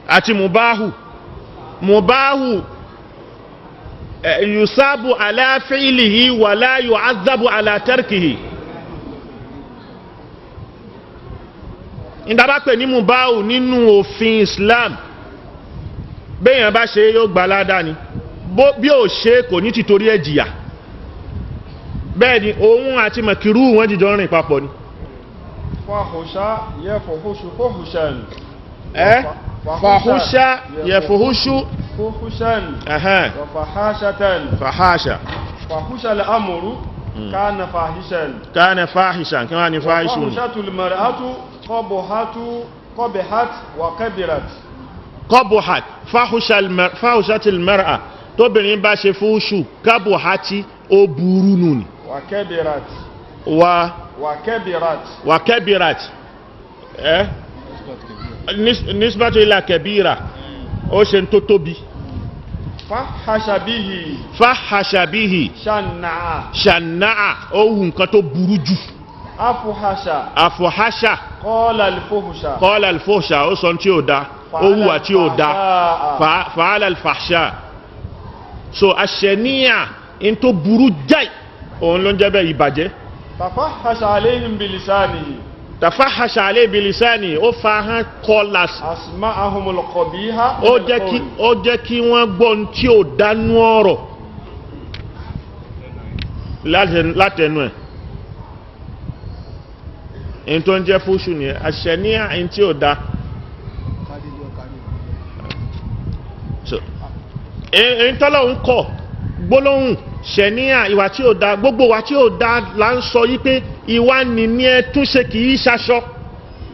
àti mubahu yusabu ala fi'lihi wa la yu'adhabu ala tarkihi. Ìdá bá pè ní mubahu nínú òfin Islam béèyàn bá ṣe yóò gbà ládá ni bí ó ṣe kò ní ti torí ẹ̀ jìyà. Bẹ́ẹ̀ ni òun àti makiru wọ́n jìjọ rìn papọ̀ ni. Fahusha yafuhushu fuhushan. Fahusha yafuhushu fuhushan. Wa fahashatan. Fahasha. Fahusha al-amru kana fahishan. Kana fahishan. Kí wá ní fahishun? Fahushatul mar'atu qabahat wa kabirat. Qabahat. Fahushatul mar'a. Tóbìnrin bá ṣe fúhùṣù kábùhátí ó burú nù ni. Wa kabirat. Wa kabirat. Nisbatu ila kabira. Ó ṣe tó tóbi. Fahasha bihi. Shanna'a. Ó hù nǹkan tó burú jù. Afuhasha. Qala al-fuhsha. Ó sọ tí ó dá. Ó hùwà tí ó dá. Fa'ala al-fahsha. So aṣẹ́níyà in tó burú jáì òun ló ń jẹ́ bẹ́ ìbàjẹ́. Tafahasha alayhim bilisanihi. Tafahasha alayhim bilisanihi. Ó fahán kọlás. Asma'ahumul qabiha. Ó jẹ́ kí wọ́n gbọ́n tí ó dánú ọ̀rọ̀ látẹnu ẹ̀. In tó ń jẹ́ fúṣù ni aṣẹ́níyà in tí ó dá. In tọ́lọ̀ ń kọ̀ gbólóhùn ṣẹ̀níyà ìwà tí ó dá gbogbo wa tí ó dá là ń sọ yí pé ìwà ní ní ẹtúnṣe kìí ṣaṣọ.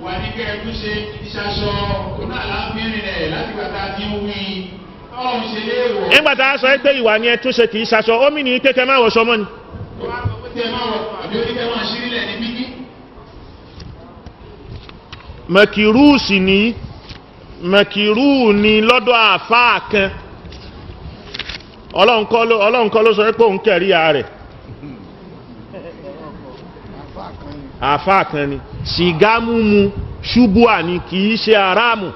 Wà ní kẹ́ ẹtúnṣe ìṣaṣọ òun àlábìnrin rẹ̀ láti gbàtà tí ó wí ọ̀hún ṣe léèwọ̀. Nígbàtà sọ pé ìwà ní ẹtúnṣe kìí ṣaṣọ ó mì ní kékeré máa wọṣọ mọ́ ni. Mẹ̀kìrú ni lọ́dọ̀ àfáà kan. Ọlọ́run kọ́ ló sọ pé òun kẹ̀rí ààrẹ. Àfáà kan ni. Sìgá múmu ṣubúà ni kìí ṣe àráàmù.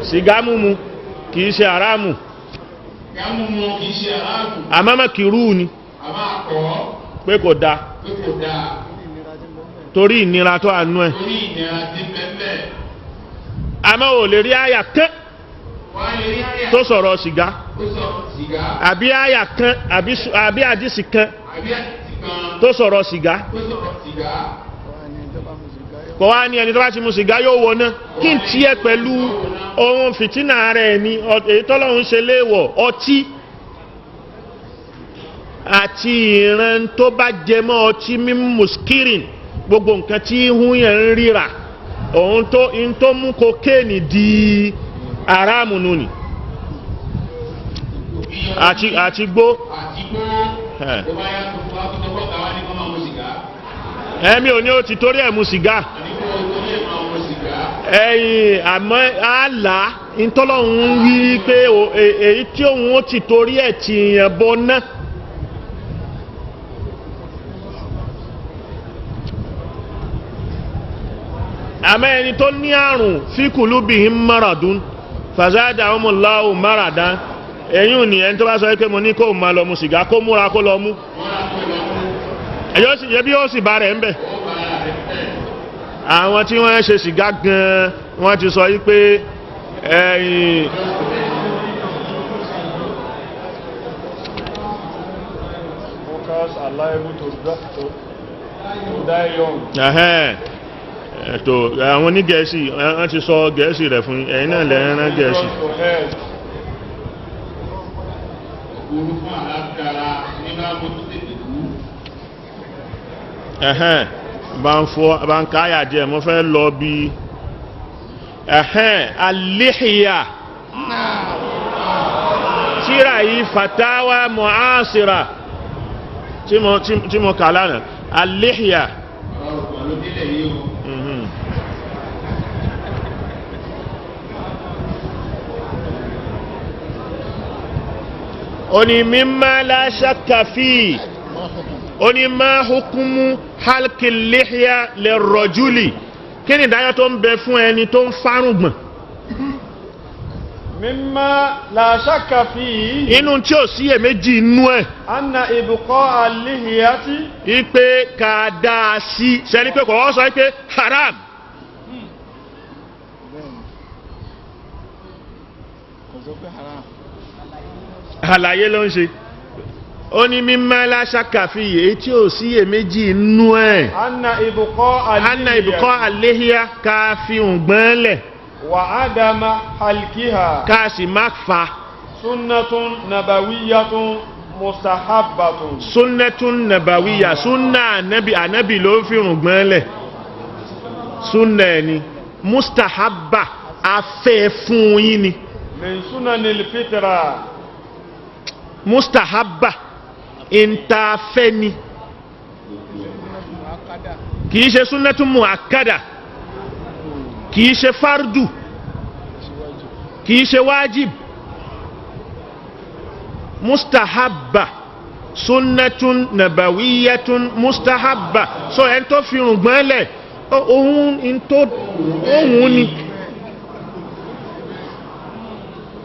Sìgá múmu kìí ṣe àráàmù. Àmọ́ mẹ̀kìrú ni. Pé kò dá. Torí ìnira tó àánú ẹ̀. Àmọ́ ò lè rí àyà kan tó sọ̀rọ̀ sìgá. Àbí àyà kan àbí àdísì kan tó sọ̀rọ̀ sìgá. Kò wá ní ẹni tó bá ti mu sìgá yóò wọ náà. Kí n tiẹ̀ pẹ̀lú ohun fìtínà rẹ̀ ni èyí tọ́lọ́run ṣe léèwọ̀ ọtí àti ìran tó bá jẹmọ́ ọtí mímú muskirin. Gbogbo nǹkan tí hún yẹn ń ríra òun tó mú kokéènì di aráàmù nù ni àti gbó. Ẹ̀mí ò ní ó ti torí ẹ̀ mu sìgá. Ẹ̀yìn àmọ́ àlá ìtọ́lọ́hun wí pé èyí tí òun ó ti torí ẹ̀ ti yàn bọ́ náà. Àmọ́ ẹni tó ní àrùn fi kulubihim maradun fazadahumullahu maradan ẹ̀yìn ni ẹni tó bá sọ pé mo ní kó máa lọ mu sìgá kó múra kó lọ mú ẹ̀yọ́ bí ó sì bá rẹ̀ ń bẹ̀. Àwọn tí wọ́n ṣe sìgá gan wọ́n ti sọ wípé ẹ̀yìn Workers are liable to die young. Ẹ̀tò àwọn ní Gẹ̀ẹ́sì wọ́n ti sọ Gẹ̀ẹ́sì rẹ̀ fún ẹ̀yin náà lẹ́rán Gẹ̀ẹ́sì. Bá ń káyà díẹ̀ mo fẹ́ lọ bí al-lihya tíra yìí fatawa mu'asira tí mo kà lánàá al-lihya. Oni mimma la shakka fi ó ní ma hukumu halki lihya lirrajuli kí ni ìdájọ́ tó ń bẹ fún ẹni tó ń fárùngbọ̀n مما لا شك فيه inú tí ò síyèméjì inú ẹ̀ أن إبقاء اللحية ipe ká dáa sí sẹ́ni pé kò wọ́n sọ pé haram àlàyé ló ń ṣe ó ní mímọ́ láṣàkàfí èyí tí ò síyèméjì inú ẹ̀ أن إبقاء anna ibùkọ́ àléhíyá ká fi ǹgbọ́n lẹ̀ وعدم حلقها ká sì má fa سنة نبوية مستحبة sunnatun nabawiya sunna anabi ló fi ǹgbọ́n lẹ̀ sunna ẹni mustahabba afẹ́ fún yín ni من سنن الفطرة mustahabba intafẹ́ ni kìí ṣe sunnatun muakkada kìí ṣe fardu kìí ṣe wájib mustahabba sunnatun nabawiyatun mustahabba so ẹni tó fi rùngbọ́n lẹ̀ ohun ni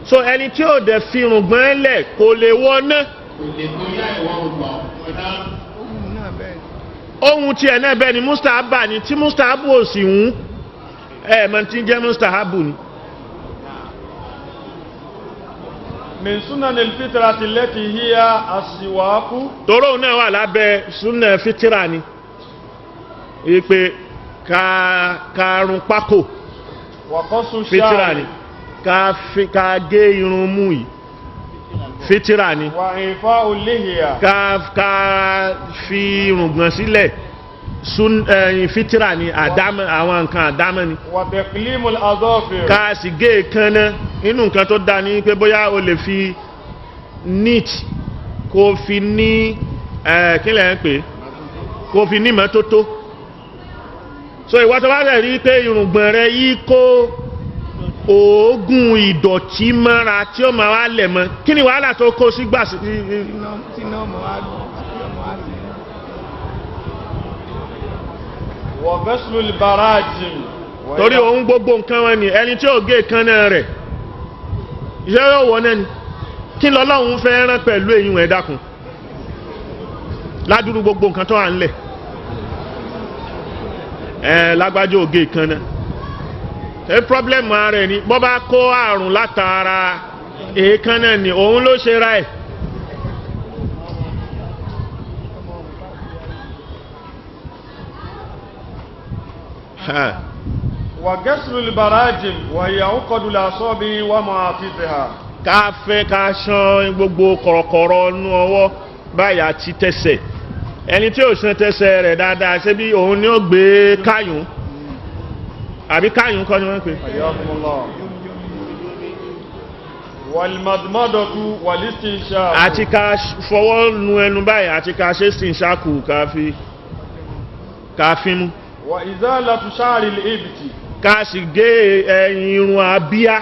so ẹni tí ó dẹ̀ fi rùngbọ́n lẹ̀ kò lè wọ́ná ohun tí ẹ̀ náà bẹ́ẹ̀ ni mustahabba ni tí mustahabbu ò sì wùn mọ̀ tí jẹ́ mustahabbu ni من سنن الفطرة التي هي السواك tòró náà wà lábẹ́ súnà fitira ni ipe karùn pákò وقص fitira ni الشعر ká gé irun mú yìí fitira ni وإعفاء اللحية ká fi irùngbọ̀n sílẹ̀ fitira ni àdámọ́ àwọn nǹkan àdámọ́ ni وتقليم الأظافر ká sì gé èékánná inú nǹkan tó dá ní pé bóyá o lè fi neat kó fi ní kí lẹ́ ń pè kó fi ní mọ́tótó so ìwọ tó bá rẹ̀ rí pé irùngbọ̀n rẹ yí kó òógùn ìdọ̀tí mọ́ra tí ó máa wá lẹ̀ mọ́ kí ni wàhálà tó kó sí gbà sí وغسل البراجم torí òun gbogbo nǹkan wọn ni ẹni tí ó gé èékánná rẹ̀ iṣẹ́ yóò wọ́n náà ni kí lọ́lọ́run fẹ́ rán pẹ̀lú èyí ẹ̀ dákun ládùúrú gbogbo nǹkan tó wà ńlẹ̀ lágbájá ó gé èékánná pọ́blẹ́mù ara ẹ̀ ni bọ́ bá kó àrùn látara èékánná ni òun ló ṣe ra ẹ̀ وغسل البراجم وهي عقد الأصابع ومعاطفها ká fẹ́ ká ṣán gbogbo kọ̀rọ̀kọ̀rọ̀ nú ọwọ́ báyà ti tẹsẹ̀ ẹni tí ò ṣán tẹsẹ̀ rẹ̀ dáadáa ṣé bí òun ni ó gbé káyùn àbí káyùn kọ́ ni wọ́n pè حياكم الله والمضمضة والاستنشاق àti ká fọwọ́ nu ẹnu báyìí àti ká ṣe stinṣákù ká fi mú وإزالة شعر الإبط ká sì gé irun abíyá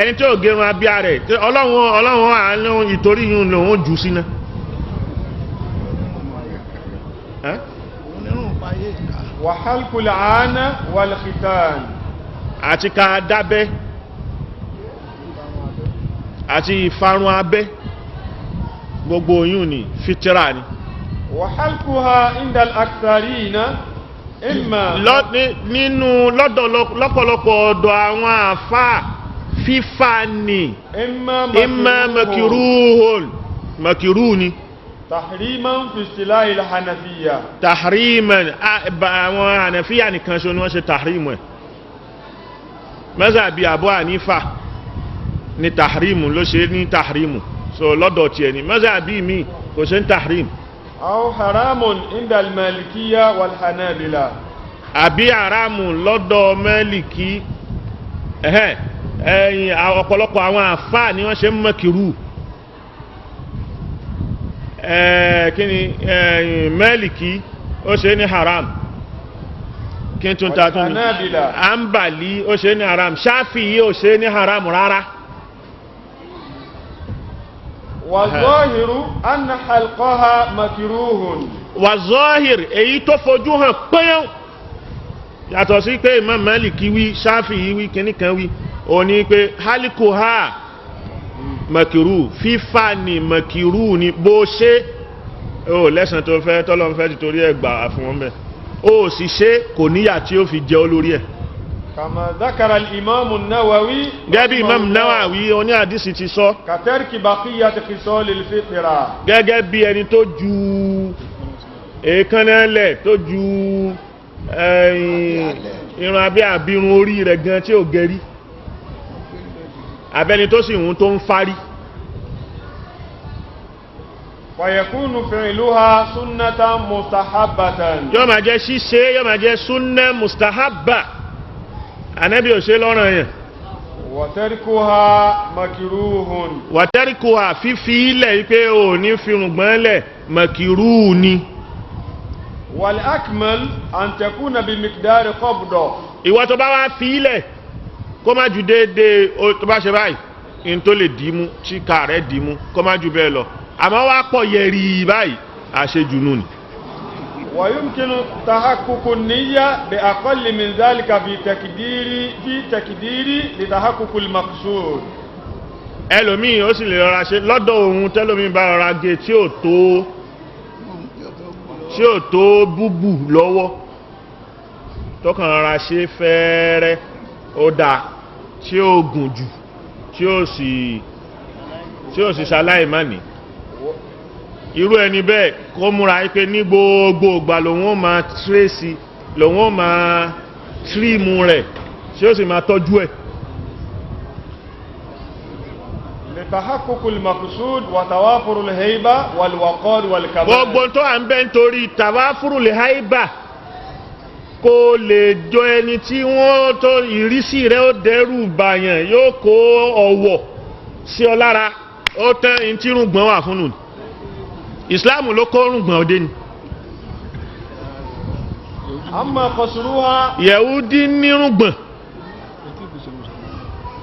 ẹni tí ò gé irun abíyá rẹ̀ ọlọ́run àánú ìtorí yìí lòun jù síná وحلق العانة والختان àti ká dábẹ́ àti ìfarun abẹ́ gbogbo oyún ni fitira ni وحلقها عند الأكثرين إما nínú lọ́pọ̀lọpọ̀ ọ̀dọ̀ àwọn àfáà fífà ni imma makiruhu ni تحريما في اصطلاح الحنفية tahriman àwọn Hanafiya nìkan ṣo ni wọ́n ṣe tahrimu ẹ̀ mazhabi Abu Hanifa ni tahrimu ló ṣe ní tahrimu so lọ́dọ̀ tiẹ̀ ni mazhabi mi kò ṣe ní tahrim أو حرام عند المالكية والحنابلة àbí haramu lọ́dọ̀ Málíkì ẹ̀yìn ọ̀pọ̀lọpọ̀ àwọn àfáà ni wọ́n ṣe ń mọ́kìrú kí ni Málíkì ó ṣe ní haram kí n tún ta tún ní Hanbali ó ṣe ní haram Shafi'i ó ṣe ní haram rárá والظاهر أن حلقها مكروه wà zọ́hìr èyí tó fojú hàn pẹ́yàn yàtọ̀ sí pé Imam Maliki wí Shafi'i wí kìnnìkan wí ó ní pé hálíkù ha makiru fífà ní makiru ní bó ṣe ó lẹ́sàn tó fẹ́ tọ́lọ́n fẹ́ ti torí ẹ̀ gbà fún wọn bẹ́ẹ̀ ó sì ṣe kò níyà tí ó fi jẹ́ olórí ẹ̀. كما ذكر الإمام النووي gẹ́bí Imam Nawawi oní àdísì ti sọ كترك بقية خصال الفطرة gẹ́gẹ́ bí ẹni tó ju èékánná lẹ̀ tó ju irun abẹ́ àbírun orí rẹ̀ gan tí ó gẹ̀rí abẹ́ni tó sì hùn tó ń fárí. ويكون فعلها سنة مستحبة yóò máa jẹ́ ṣíṣe yóò máa jẹ́ súnnà mustahabba Ànábì ò ṣe lọ́ràn yẹn. وتركها مكروه wàtẹ́ríkùwà fífi ilẹ̀ pé ò ní firùngbọ́n lẹ̀ màkìrú ni. والأكمل أن تكون بمقدار قبضة ìwọ tó bá wá fi ilẹ̀ kó má ju déédéé tó bá ṣe báyìí in tó lè dìímú tí ká rẹ̀ dìímú kó má ju bẹ́ẹ̀ lọ àmọ́ wá pọ̀ yẹ̀rì báyìí àṣejù nù ni. ويمكن تحقق النية بأقل من ذلك في تقدير لتحقق المقصود. ẹlòmíì ó sì lè rọra ṣe lọ́dọ̀ ohun tẹ́lòmíì bá rọra gé tí ò tó búbù lọ́wọ́ tó kàn rọra ṣe fẹ́ẹ́rẹ́ ó dáa tí ó gùn jù tí ó sì ṣaláìmánì irú ẹni bẹ́ẹ̀ kó múra pé ní gbogbo ìgbà lòun ó máa tírèsì lòun ó máa tírìmù rẹ̀ tí ó sì máa tọ́jú ẹ̀. لتحقق المقصود وتوافر الهيبة والوقار والكمال. gbogbo tó à ń bẹ́ nítorí tàwáfúrú lè háìbà kó lè jọ ẹni tí wọ́n tó ìrísí rẹ̀ ó dẹ́rù bàyàn yóò kó ọ̀wọ̀ sí ọ lára ó tán ìtírùngbọ̀n wà fún nù. Islam ló kó rùngbọ̀n òde ni. أما قصرها Yẹ̀húdí nírùngbọ̀n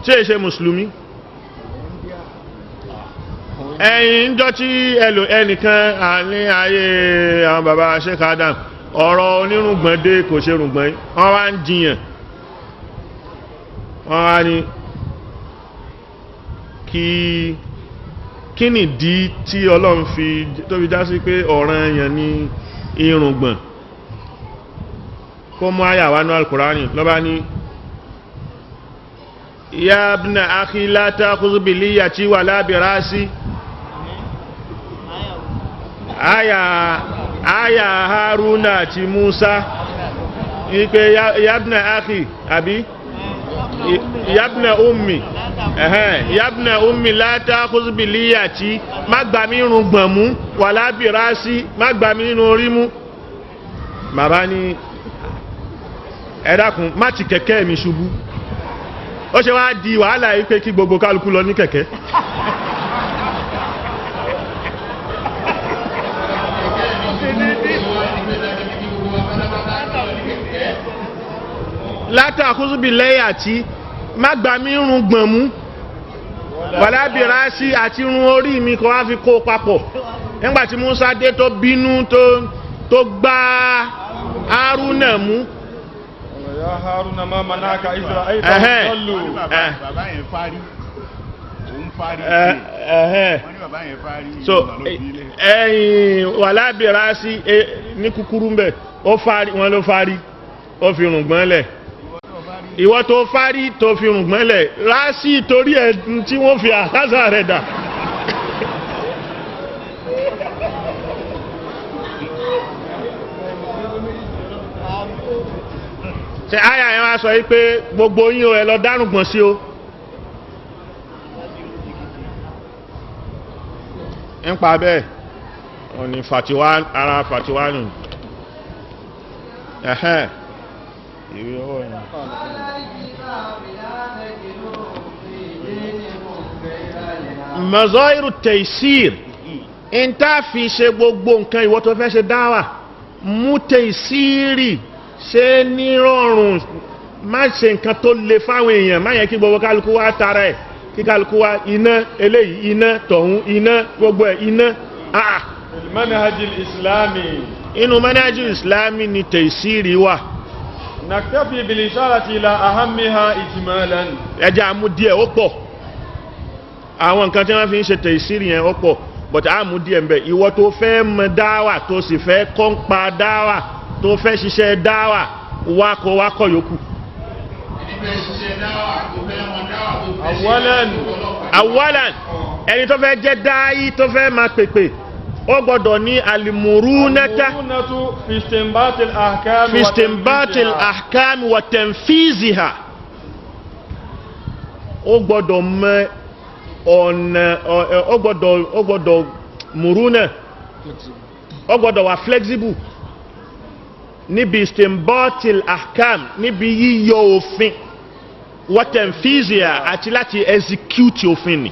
tí è ṣe mùsùlùmí. ẹ̀yìn jọ tí ẹnìkan ní ayé àwọn bàbá Sheikh Adam ọ̀rọ̀ onírùngbọ̀n dé kò ṣe rùngbọ̀n yìí wọ́n wá ń jiyàn wọ́n wá ní kí nìdí tí Ọlọ́run tó fi já sí pé ọ̀ranyàn ní irùngbọ̀n kó mú àyà wá ní Al-Qur'ani lọ́bá ní ya ibna akhi la ta'khudh bi liyati wa la bi rasi àyà Haruna àti Musa ipe ya ibna akhi àbí ya ibna ummi ya ibna ummi la ta'khudh bi liyati má gbà mí irùngbọ̀n mú wa la bi rasi má gbà mí nínú orí mú. Bàbá ní ẹ dákun má ti kẹ̀kẹ́ mi ṣubú ó ṣe wá di wàhálà yìí pé kí gbogbo kálukú lọ ní kẹ̀kẹ́. látàkúsù bí lẹ́yà tí má gbà mí rún gbọ̀n mú wàlábìrá sí àti rún orí mi kọ́ wá fi kó papọ̀ nígbàtí Musa dé tó bínú tó gbá Haruna mú. يا هارون ما منعك إذ رأيت ضلوا. bàbá yẹn fárí òun fárí wọ́n ní bàbá yẹn fárí so ẹ̀yìn wàlábìrá sí ní kúkúrú ń bẹ̀ wọ́n ló fárí ó fi rùngbọ̀n lẹ̀ ìwọ tó fárí tó fi rùngbọ̀n lẹ̀ rásì torí ẹ̀ tí wọ́n fi àkásà rẹ̀ dà. ṣe àyà yẹn wá sọ yí pé gbogbo yín o ẹ lọ dárùngbọ̀n sí o. ń pa bẹ́ẹ̀ òní fàtiwá ara fàtiwá nù. ìwé ọwọ́ yẹn. mazairu taysir ń tá fi ṣe gbogbo nǹkan ìwọ tó fẹ́ ṣe dáwà mú taysiri ṣe ní rọrùn má ṣe nǹkan tó le fáwọn èèyàn má yẹ kí gbogbo kálukú wá tara ẹ̀ kí kálukú wá iná eléyìí iná tọ̀hún iná gbogbo ẹ̀ iná. المنهج الإسلامي inú manhaju islami ni tẹ̀síìrì wà. نكتفي بالإشارة إلى أهمها إجمالا. ẹja amú díẹ̀ ó pọ̀ àwọn nǹkan tí wọ́n fi ń ṣe tẹ̀síìrì yẹn ó pọ̀ but amú díẹ̀ ń bẹ ìwọ tó fẹ́ mọ dáwà tó sì fẹ́ kọ́ńpa dáwà tó fẹ́ ṣiṣẹ́ dáwà wákọ̀ yòókù. awalan ẹni tó fẹ́ jẹ́ dáyí tó fẹ́ máa pèpè ó gbọ́dọ̀ ní alimurunata fi istinbatil ahkam wa tanfiziha. ó gbọ́dọ̀ mọ ọ̀nà ó gbọ́dọ̀ muruna ó gbọ́dọ̀ wà flexible níbi istinbatil ahkam níbi yíyọ òfin wa tanfiziha àti láti execute òfin ni.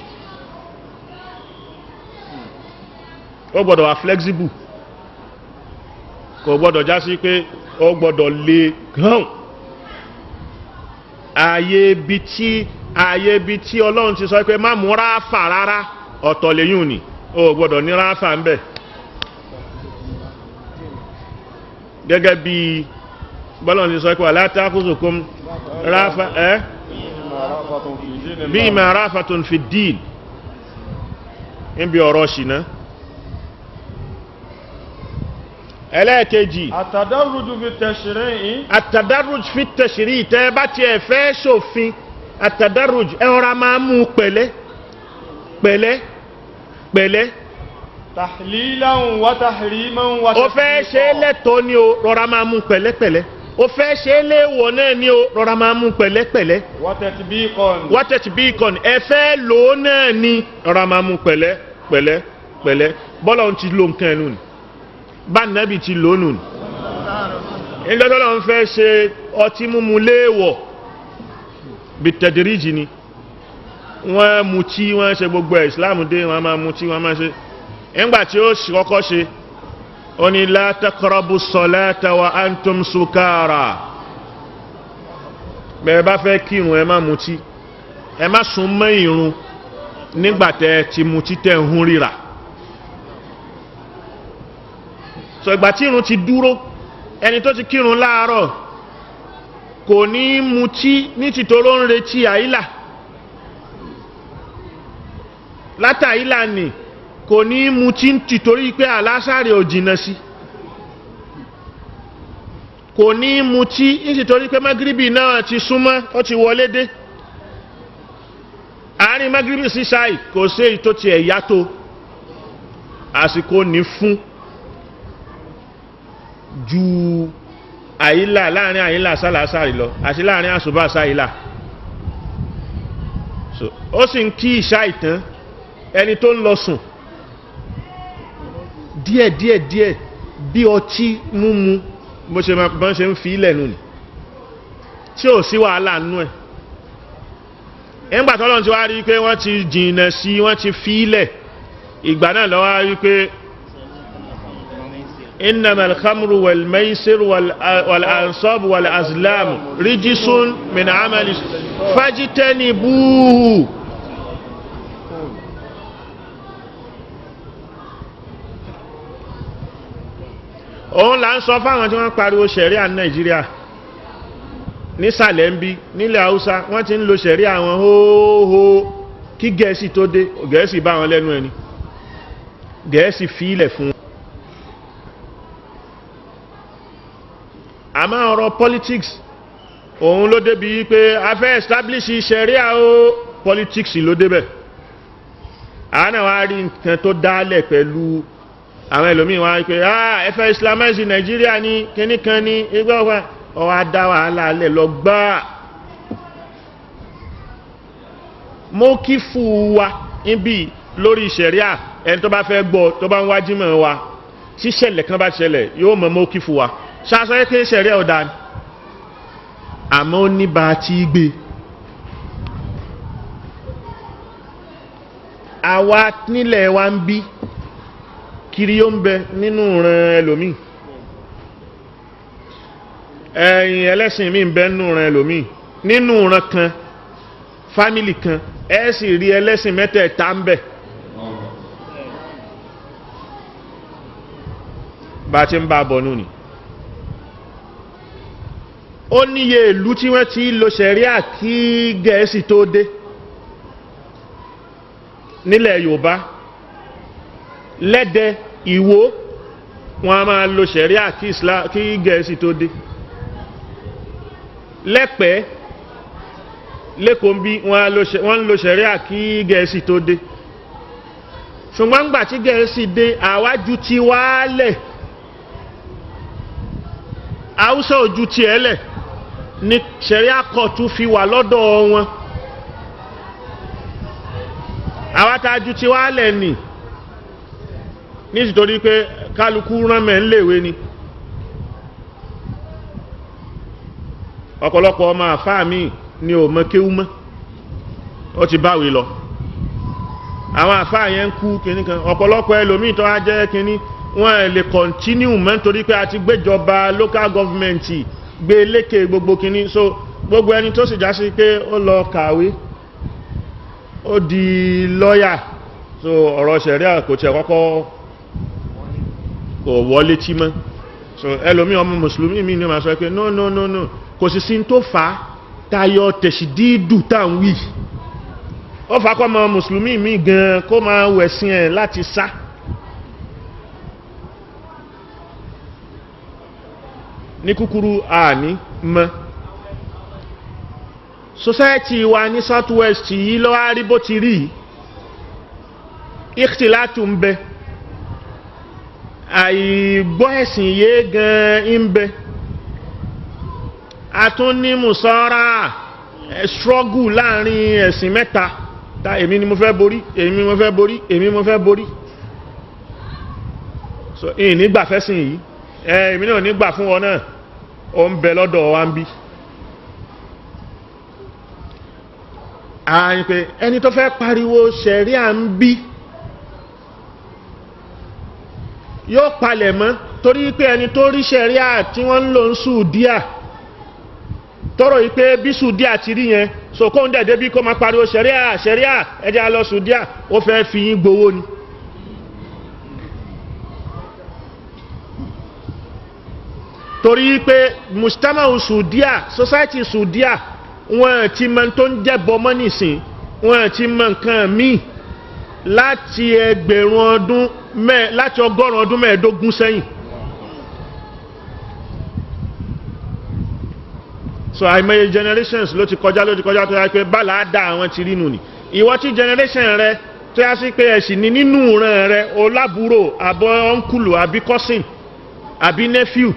ó gbọ́dọ̀ wà flexible kò gbọ́dọ̀ já sí pé ó gbọ́dọ̀ lè gán ààyè ibi tí Ọlọ́run ti sọ pé má mú ráfà rárá ọ̀tọ̀ lẹ́yìn ni ó gbọ́dọ̀ ní ráfà ń bẹ̀ gẹ́gẹ́ bí bọ́lọ́run ti sọ pé wala ta'khuzukum ráfà bima rafatun fi ddin níbi ọ̀rọ̀ ṣìnà. ẹlẹ́ẹ̀kejì àtàdárùj fi tẹ̀ṣìrí tẹ́ bá ti ẹ̀ fẹ́ ṣòfin àtàdárùj ẹ̀họ́ra máa mú pẹ̀lẹ́ pẹ̀lẹ́ pẹ̀lẹ́ tahlilan wa tahriman wa ó fẹ́ ṣe lẹ́tọ̀ọ́ ni o rọra máa mú pẹ̀lẹ́ pẹ̀lẹ́ ó fẹ́ ṣe léèwọ̀ náà ni o rọra máa mú pẹ̀lẹ́ pẹ̀lẹ́ wa tatbiqan ẹ fẹ́ lò ó náà ni rọra máa mú pẹ̀lẹ́ pẹ̀lẹ́ pẹ̀lẹ́ bọ́lá ń ti lo nǹkan ẹnu ni bá nàbì ti lónù ní ìjọ́tọ́lọ́ ń fẹ́ ṣe ọtí múmu léèwọ̀ bí tẹ̀dìríjì ni wọ́n mutí wọ́n ṣe gbogbo ẹ̀ ìsìláàmù dé wọ́n máa mutí wọ́n máa ṣe nígbà tí ó kọ́kọ́ ṣe ó ní la taqrabu salata wa antum sukara bẹ́ẹ̀ bá fẹ́ kírun ẹ má mutí ẹ má sún mọ́ ìrun nígbàtẹ́ ti mutí tẹ́ ń hún ríra. So ìgbà tí irun ti dúró ẹni tó ti kírun láàárọ̀ kò ní mutí ní tìtoró ń retí àílà látàílà nì kò ní mutí tìtorí pé àlásàrè ò jìnnà sí kò ní mutí ní tìtorí pé magribi náà ti súnmọ́ ó ti wọlé dé àárín magribi sí ṣáì kò sí èyí tó ti ẹ̀yà tó àsìkò ní fún ju àyílà láàrin àyílà sálàsárì lọ àti láàrin àṣùbà sáyílà so ó sì ń kí ìṣá ìtàn ẹni tó ń lọ sùn díẹ̀ bí ọtí múmu bó ṣe ń fi ilẹ̀ nù ní tí ò sí wàhálà nú ẹ̀ ẹgbà tọ́lọ́n ti wá rí pé wọ́n ti jìnnà sí wọ́n ti fi ilẹ̀ ìgbà náà lọ́wọ́ rí pé إنما الخمر والميسر والأنصاب والأزلام رجس من عمل فاجتنبوه òun là ń sọ fáwọn tí wọ́n pariwo ṣẹ̀ríà Nàìjíríà nísàlẹ̀ ń bí nílẹ̀ Haúsá wọ́n ti ń lo ṣẹ̀ríà àwọn hóhó kí Gẹ̀ẹ́sì tó dé Gẹ̀ẹ́sì bá wọn lẹ́nu ẹni Gẹ̀ẹ́sì fi ilẹ̀ fún wọn. àmọ́ ọ̀rọ̀ politics òun ló débi wípé a fẹ́ establish ṣẹ̀ríà o politics ló débẹ̀ àwọn náà wá rí nǹkan tó dálẹ̀ pẹ̀lú àwọn ẹlòmíín wá wípé ẹ fẹ́ islamize Nàìjíríà ní kíní kan ní igbá ọwọ́ adá wàhálà alẹ́ lọ gbáà mọ́kífù wa níbi lórí ṣẹ̀ríà ẹni tó bá fẹ́ gbọ́ tó bá ń wájú mọ́ wa tí ṣẹlẹ̀ kan bá ṣẹlẹ̀ yóò mọ mọ́kífù wa ṣáṣọ́ yẹ́ kí ṣẹ̀ríà ọ̀dá ni àmọ́ ó ní bá ti gbé àwa nílẹ̀ wa ń bí kiri yóò ń bẹ nínú ìran ẹlòmíì ẹ̀yìn ẹlẹ́sìn mi ń bẹ nínú ìran ẹlòmíì nínú ìran kan fámìlì kan ẹ sì rí ẹlẹ́sìn mẹ́tẹ̀ẹ̀ta ń bẹ bá ti ń bá bọ̀nú ni ó níye ìlú tí wọ́n ti lo ṣẹ̀ríà kí Gẹ̀ẹ́sì tó dé nílẹ̀ Yorùbá lẹ́dẹ Ìwó wọ́n a máa lo ṣẹ̀ríà kí Gẹ̀ẹ́sì tó dé lẹ́pẹ́ lẹ́kọ̀ọ́ bí wọ́n lo ṣẹ̀ríà kí Gẹ̀ẹ́sì tó dé ṣùgbọ́n gbà tí Gẹ̀ẹ́sì dé àwájú ti wálẹ̀ Haúsá ojú ti ẹlẹ̀ ní ṣẹ̀ríà kọ̀tù fi wà lọ́dọ̀ wọn àwátájú ti wálẹ̀ nì nítorí pé kálukú rán mẹ́ ń léwé ni ọ̀pọ̀lọpọ̀ ọmọ àfáà míì ni ò mọ kéwú mọ́ ó ti báwé lọ àwọn àfáà yẹn ń kú kìíní kan ọ̀pọ̀lọpọ̀ ẹlòmíì tó á jẹ́ kìíní wọ́n lè continue mọ́ nítorí pé a ti gbéjọba local government gbé lékè gbogbo kìíní so gbogbo ẹni tó sì já sí pé ó lọ kàwé ó di lọ́yà so ọ̀rọ̀ ṣẹ̀ríà kò tiẹ̀ kọ́kọ́ kò wọlé tí mọ́ so ẹlòmíì ọmọ mùsùlùmí mi ni ma sọ pé no kò sì sí tó fà á tayọ tẹ̀sídìdù táwọn wí ó fà á kọ́ ọmọ mùsùlùmí mi gan kó máa wẹ̀sìn ẹ̀ láti sá ní kúkúrú àní mọ́ society wa ní south west yìí lọ́wọ́ rí bó ti rí ìkìtìlátù ń bẹ àìgbọ́ ẹ̀sìn yé gan ń bẹ a tún ní musọ́ra struggle láàrin ẹ̀sìn mẹ́ta ta èmi ni mo fẹ́ borí èmi mo fẹ́ borí èmi mo fẹ́ borí so ìyìn nígbà fẹ́sìn yìí èmi náà nígbà fún wọn náà ó ń bẹ lọ́dọ̀ wa ń bí ààyìn pé ẹni tó fẹ́ pariwo ṣẹ̀ríà ń bí yóò palẹ̀ mọ́ torí pé ẹni tó rí ṣẹ̀ríà tí wọ́n ń lò ń Sùdíà tọ́rọ yìí pé bí Sùdíà ti rí yẹn so kó ń dẹ̀dẹ̀ bí kó máa pariwo ṣẹ̀ríà ẹjẹ́ lọ Sùdíà ó fẹ́ fi yín gbowó ni torí pé mujtama'u Sùdíà society Sùdíà wọ́n ti mọ̀ tó ń jẹ́ bọmọ́ nìsín wọ́n ti mọ̀ nǹkan míì láti ẹgbẹ̀rún ọdún láti 100 ọdún mẹ́ẹ̀ẹ́dógún sẹ́yìn so àìmọye generations ló ti kọjá tó yá pé bá láàdá àwọn ti rínú ni ìwọ tí generation rẹ tó yá sí pé ẹ̀sìn ní nínú ìran rẹ o lábúrò àbọ̀ ọ́nkùlù àbí cousin àbí nephew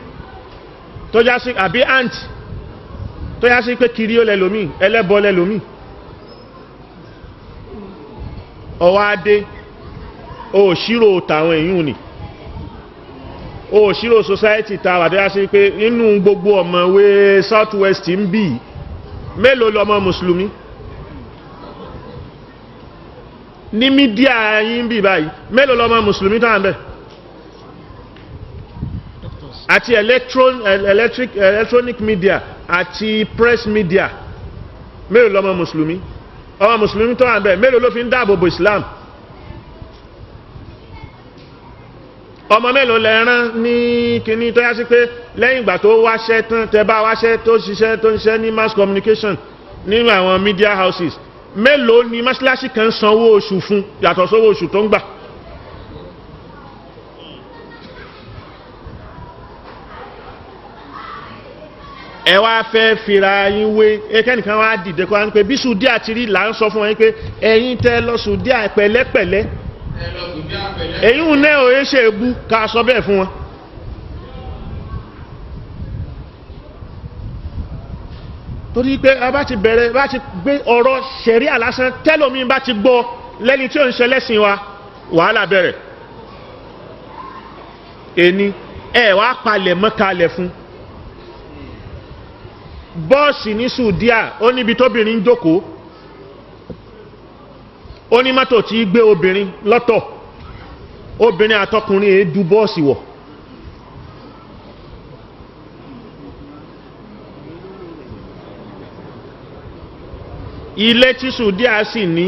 tó yá sí àbí aunt tó yá sí pé kiri ó lẹ́lòmí ẹlẹ́bọ lẹ́lòmí ọwá dé òṣírò tàwọn èyún ni òṣírò society tàwà tó yá sí pé nínú gbogbo ọmọwé south west ń bí mélòó lọmọ mùsùlùmí ní mídíà yìí ń bí báyìí mélòó lọmọ mùsùlùmí tàà bẹ̀ àti electronic media àti press media mélòó lọmọ mùsùlùmí ọmọ mùsùlùmí tó wà ń bẹ̀ mélòó ló fi ń dáàbòbò Islam ọmọ mélòó lẹ́rán ní kíní tó yá sí pé lẹ́yìn ìgbà tó wáṣẹ́ tán tẹ bá wáṣẹ́ tó ṣiṣẹ́ ní mass communication nínú àwọn media houses mélòó ni mọ́ṣáláṣí kan sanwó oṣù fún yàtọ̀ sówó oṣù tó ń gbà ẹ wá fẹ́ fira yín wé ẹkẹ́nìkan wá dìde kọ́ wá ní pé bí Sùdíà ti rí là ń sọ fún wọn pé ẹ̀yin tẹ́ lọ Sùdíà pẹ̀lẹ́pẹ̀lẹ́ èyí ń náà òye ṣe ebú ká sọ bẹ́ẹ̀ fún wọn torí pé a bá ti bẹ̀rẹ̀ bá ti gbé ọ̀rọ̀ ṣẹ̀ríà lásán tẹ́lòmí bá ti gbọ́ lẹ́ni tí ó ń ṣe lẹ́sìn wa wàhálà bẹ̀rẹ̀ ẹni ẹ wá palẹ̀ mọ́ kalẹ̀ fún bọ́ọ̀sì ní Sùdíà ó níbi tóbìnrin jókòó ó ní mọ́tò tí gbé obìnrin lọ́tọ̀ obìnrin àtọkùnrin èédú bọ́ọ̀sì wọ̀ ilé tí Sùdíà sì ní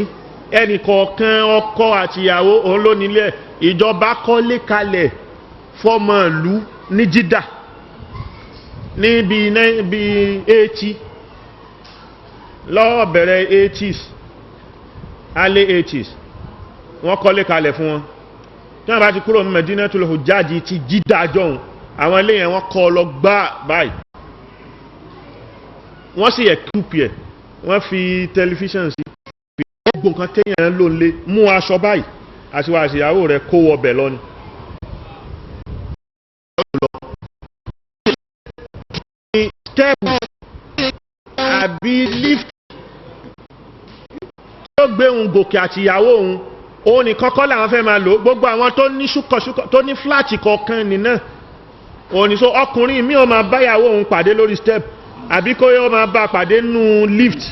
ẹnìkọ̀ọ̀kan ọkọ àtìyàwó òun ló nílé ìjọba kọ́lé kalẹ̀ fọ́mọ ìlú ní Jídà ní bí 80 lọ́wọ́ bẹ̀rẹ̀ 80s alẹ́ 80s wọ́n kọ́lé kalẹ̀ fún wọn tí wọ́n bá ti kúrò ní Madinatul Hujjaj ti Jídà jọun àwọn ilé yẹn wọ́n kọ́ lọ gbá báyìí wọ́n sì yẹ kúpì ẹ̀ wọ́n fi tẹlifíṣàn sí gbogbo nǹkan téèyàn ló ń lé mú aṣọ báyìí àti wà àṣìyàwó rẹ̀ kó wọbẹ̀ lọ ni. stẹ́ẹ̀pù àbí lift tó gbé òun gòkè àtìyàwó òun ní kọ́kọ́ làwọn fẹ́ máa lò gbogbo àwọn tó ní ṣúkọ̀ṣúkọ̀ tó ní fúláàtì kọ̀ọ̀kan nìna òun ní so ọkùnrin mi ò máa báyàwó òun pàdé lórí step àbí kó yóò máa bá pàdé nù lift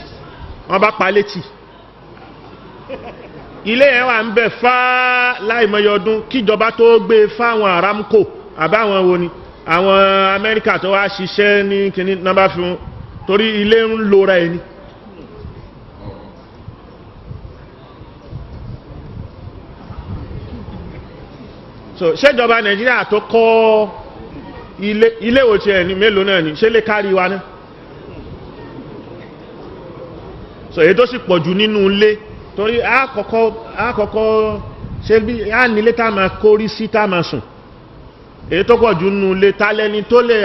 wọ́n bá pa létí ilé yẹn wà ń bẹ̀ fá láìmọye ọdún kíjọba tó gbé fáwọn Aramco àbáwọn wo ni àwọn Amẹ́ríkà tó wá ṣiṣẹ́ ní kíní nọ́mbà fún torí ilé ń lora ẹni. so ṣèjọba Nàìjíríà tó kọ́ ilé òtí ẹ̀ ní mélòó náà ni ṣé lè kárí wa náà so èyí tó sì pọ̀jù nínú ilé torí àkọ́kọ́ ṣe bí a nílé tá máa kórí sí tá máa sùn èyí tó pọ̀jù nínú ilé tálẹ́ni tó lè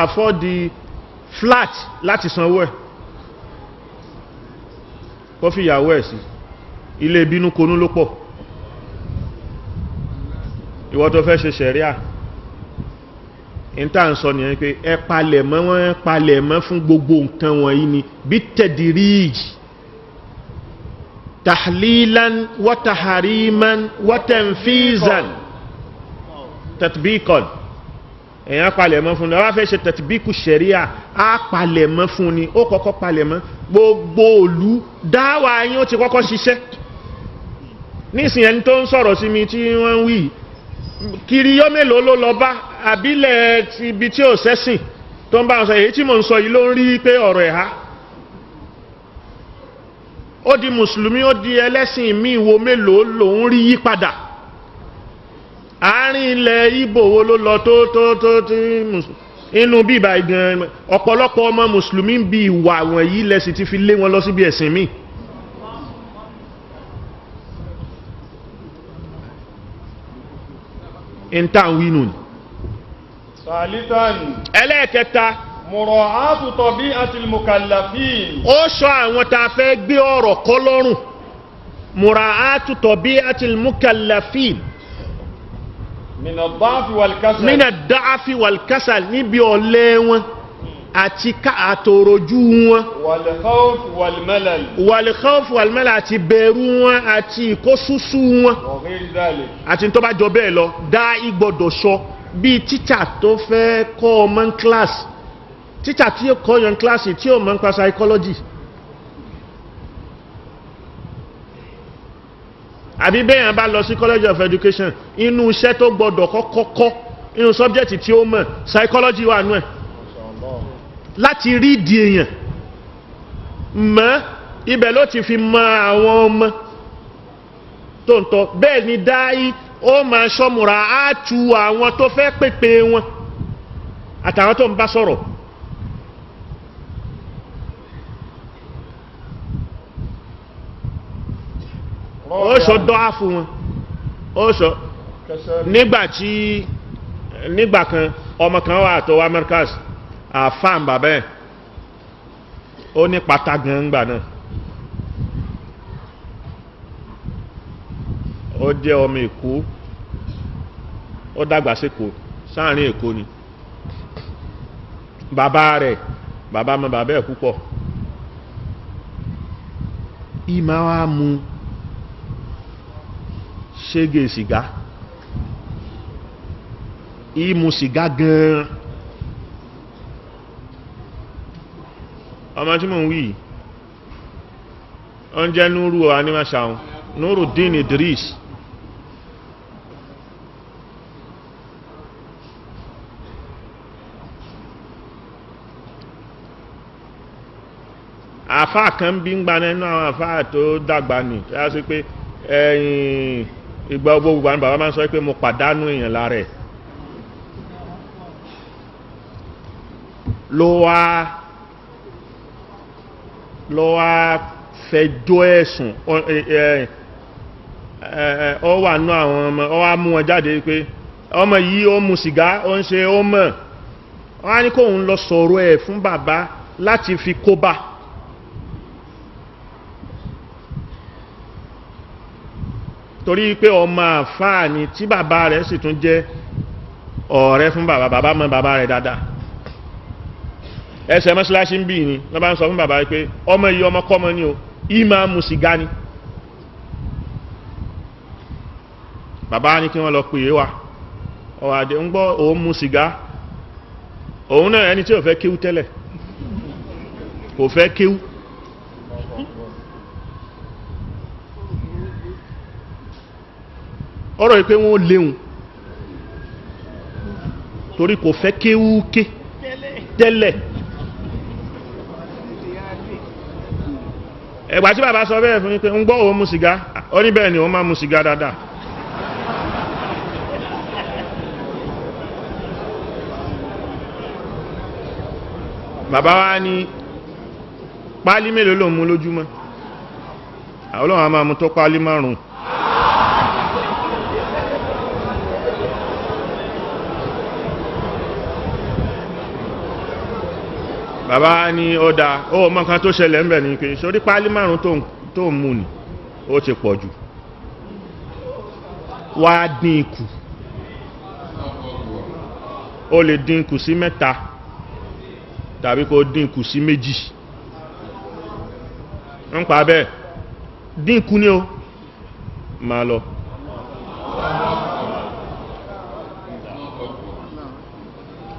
afford the flat láti sanwó ẹ̀ kó fi ìyàwó ẹ̀ sí ilé bínú konú ló pọ̀ ìwọ tó fẹ́ ṣe ṣẹ̀ríà ìta ń sọ nìyẹn pé ẹ palẹ̀mọ́ wọ́n palẹ̀mọ́ fún gbogbo nǹkan wọ̀nyí ni bí tẹ̀dìríj tahlilan wa tahariman wa tanfizan tatbikon èyàn palẹ̀mọ́ fún ni wọ́n fẹ́ ṣe tatbiku ṣẹ̀ríà á palẹ̀mọ́ fún ni ó kọ́kọ́ palẹ̀mọ́ gbogbo òlú dáwà yín ó ti kọ́kọ́ ṣiṣẹ́ nísìnyí ẹni tó ń sọ̀rọ̀ sí mi tí wọ́n ń wí kiri yọ́ mélòó ló lọ bá àbílẹ̀ ti ibi tí ó sẹ́sìn tó ń bá wọn sọ èyí tí mo ń sọ yìí ló ń rí pé ọ̀rọ̀ ẹ̀há ó di mùsùlùmí ó di ẹlẹ́sìn míì wo mélòó lòun rí yí padà àárín ilẹ̀ Ìgbò wo ló lọ tó tí inú bí ìbá ìgan ọ̀pọ̀lọpọ̀ ọmọ mùsùlùmí bí ìwà wọ̀nyí lẹ́sì ti fi lé wọn lọ síbi ẹ̀sìn míì intan winun salitan ẹlẹ́ẹ̀kẹta mura'atu tabi'atil mukallafin ó sọ àwọn tá fẹ́ gbé ọ̀rọ̀ kọ́ lọ́rùn mura'atu tabi'atil mukallafin min ad-da'fi wal kasal min ad-da'fi wal kasal níbi ọ̀lẹ wọn àti àtòròjú wọn wal khawf wal malal wal khawf wal malal àti bẹ̀rù wọn àti ìkóṣúṣú wọn wa ghayr dhalik àti tó bá jọ bẹ́ẹ̀ lọ dá ìgbọ́dọ̀ sọ bí tíṣà tó fẹ́ kọ́ ọmọ kíláàsì tíṣà tí ó kọ́ yan kíláàsì tí ó mọ̀ nípa psychology àbí bẹ́yàn bá lọ sí college of education inú iṣẹ́ tó gbọ́dọ̀ kọ́kọ́ inú subject tí ó mọ̀ psychology wà nú ẹ̀ láti rí ìdí èèyàn mọ́ ibẹ̀ ló ti fi mọ àwọn ọmọ tó ń tọ́ bẹ́ẹ̀ ni dáí ó máa ṣọ́mùra á tu àwọn tó fẹ́ pèpè wọn àtàwọn tó ń bá sọ̀rọ̀ ó sọ dọ́á fún wọn ó sọ nígbà kan ọmọ kan wà tó wá Markaz àfáàn bàbá ẹ̀ ó ní pátá gan gbà náà ó jẹ́ ọmọ Èkó ó dàgbà sí Èkó sáàrin Èkó ni bàbá rẹ̀ bàbá mọ bàbá ẹ̀ púpọ̀ ìmá wa mú ṣége sìgá ìmú sìgá gan ọmọ tí mò ń wí ọ́n jẹ́ Núrù Anímáṣàun Nuruddin Idris àfáà kan bí ń gba nínú àwọn àfáà tó dàgbà ní tí a sì pé ìgbà gbogbo àwọn bàbá máa ń sọ pé mo pàdánù èèyàn lára ẹ̀ ló wá fẹjọ́ ẹ̀sùn ọ wà ní àwọn ọmọ ọ wá mú wọn jáde pé ọmọ yìí ó mu sìgá ó ń ṣe ó mọ̀ wọ́n á ní kóhun lọ sọ̀rọ̀ ẹ̀ fún bàbá láti fi kó bá torí pé ọmọ àfáà ni tí bàbá rẹ̀ sì tún jẹ́ ọ̀rẹ́ fún bàbá mọ̀ bàbá rẹ̀ dáadáa ẹsẹ̀ mọ́sálásí ń bí ni wọ́n bá ń sọ fún bàbá pé ọmọ yìí ọmọ kọ́mọ ní o ìmá mu sìgá ni bàbá ní kí wọ́n lọ pè é wá ọ̀wàdé ń gbọ́ òun mu sìgá òun náà ẹni tí ò fẹ́ kéwú tẹ́lẹ̀ kò fẹ́ kéwú ọ̀rọ̀ yìí pé wọ́n léhun torí kò fẹ́ kéwú ké tẹ́lẹ̀ ẹgbà tí bàbá sọ bẹ́ẹ̀ fún ní pé ń gbọ́ òun mu sìgá ó ní bẹ́ẹ̀ ni òun máa mu sìgá dáadáa bàbá wa ní páálí mélòó ló mú lójúmọ́ àwọn olóòwò a máa mú tó páálí márùn-ún bàbá ní ọ̀dà ó mọ́ kan tó ṣẹlẹ̀ ń bẹ̀ ní pé sórí páálí márùn-ún tó mú ní ó ti pọ̀ jù wá dín ikù ó lè dín ikù sí 3 tàbí kó dín ikù sí 2 ń pa bẹ́ẹ̀ dín ikù ní o máa lọ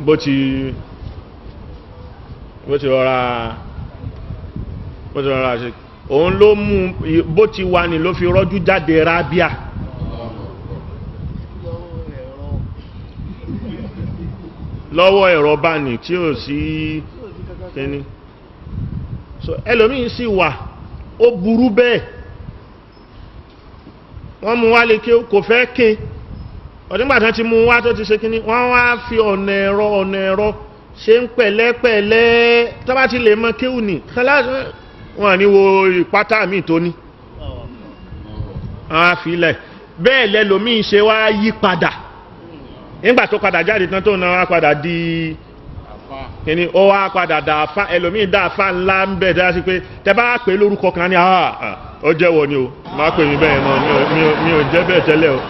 bó ti rọra ṣe òun ló mú bó ti wà ní ló fi rọ́jú jáde rábíà lọ́wọ́ ẹ̀rọ bá ní tí ó sí kíní so ẹlòmíì sì wà ó burú bẹ́ẹ̀ wọ́n mú wá lè kí kò fẹ́ kí ọdúngbàtán ti mú wá tó ti ṣe kíní wọ́n wá fi ọ̀nà ẹ̀rọ ṣe ń pẹ̀lẹ́pẹ̀lẹ́ tó bá ti lè mọ kéwù ní wọ́n ní wo ìpátá mi tó ní àwọn afilẹ̀ bẹ́ẹ̀ lẹ́lòmíì ṣe wá yí padà nígbà tó padà jáde tán tó náà wá padà di kíní ó wá padà dàáfá ẹlòmíì dàáfá ńlá ń bẹ̀ dá sí pé tẹ bá pè lórúkọ kan ní ó jẹ́wọ́ ni o má pè mí bẹ́ẹ̀ mọ́ mi ò jẹ́ bẹ́ẹ̀ tẹ́lẹ̀ o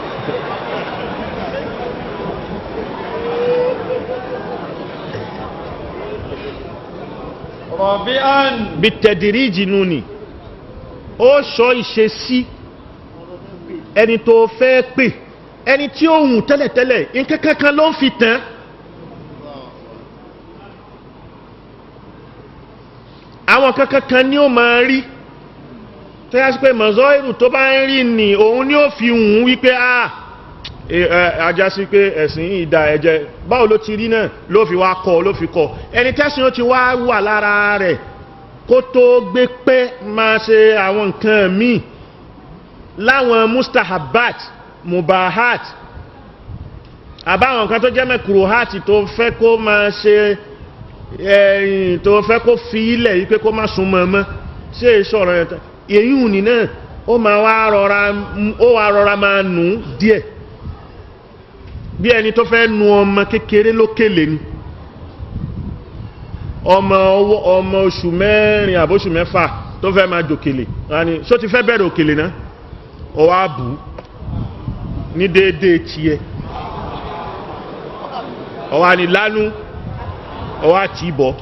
Rabi'an bí tẹ̀dìríjì nù ní ó sọ ìṣesí ẹni tó fẹ́ pè ẹni tí ó hùn tẹ́lẹ̀tẹ́lẹ̀ nǹkankan ló ń fi tán àwọn kankan ní ó máa rí tó yá sí pé mọ̀zọ́ ìrù tó bá ń rí ní òun ní ó fi hùn wípé ajá sí pé ẹ̀sìn ìdá ẹ̀jẹ̀ báwo ló ti rí náà ló fi wá kọ́ ló fi kọ́ ẹni tẹ́sìn ó ti wá wà lára rẹ̀ kó tó gbé pé máa ṣe àwọn nǹkan míì láwọn mustahabat mubahat àbáwọn nǹkan tó jẹ́ mẹ́kùrùhát tó fẹ́ kó máa ṣe ẹ̀yìn tó fẹ́ kó fi ilẹ̀ yí pé kó má súnmọ́ mọ́ ṣe ìṣọ́rọ̀ ẹ̀ta èyí ò ní náà ó wá rọra máa nù díẹ̀ bí ẹni tó fẹ́ nu ọmọ kékeré lókèlè ni ọmọ oṣù 4 àbóṣù 6 tó fẹ́ máa jòkèlè ṣó ti fẹ́ bẹ̀rẹ̀ òkèlè náà ó wá bù ní déédéé tiẹ̀ ó wá ní lánú ó wá tì bọ̀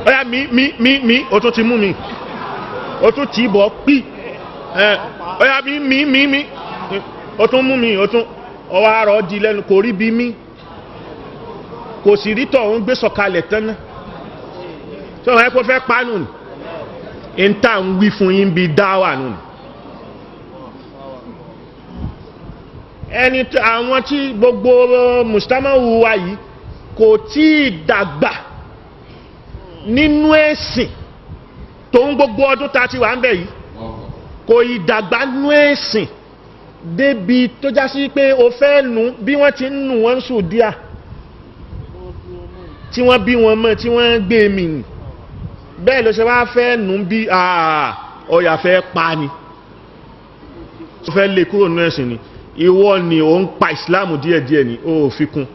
ó yá mi ó tún ti mú mi ó tún tì bọ̀ pí ó yá mi ó tún mú mi ó tún ó wá rọ̀ di lẹ́nu kò rí bí mi kò sì rí tọ̀ ń gbé sọ̀kalẹ̀ tán náà tí wọ́n ẹ́kọ́ fẹ́ pánù ní ìta ń wí fún yín bí dáwà nù ẹni àwọn tí gbogbo mùsùlùmí wa yìí kò tí dàgbà nínú ẹ̀sìn tó ń gbogbo ọdún ta ti wà ń bẹ̀ yìí kò ìdàgbà nú ẹ̀sìn débi tó já sí pé o fẹ́ nù bí wọ́n ti ń nù wọ́n ń sùn díà tí wọ́n bí wọn mọ́ tí wọ́n gbé mi nì bẹ́ẹ̀ ló ṣe wá fẹ́ nù bí ọ̀yà fẹ́ pa ni ó fẹ́ lè kúrò nú ẹ̀sìn ni ìwọ ni ó ń pa ìsìláàmù díẹ̀díẹ̀ ni ó fi kún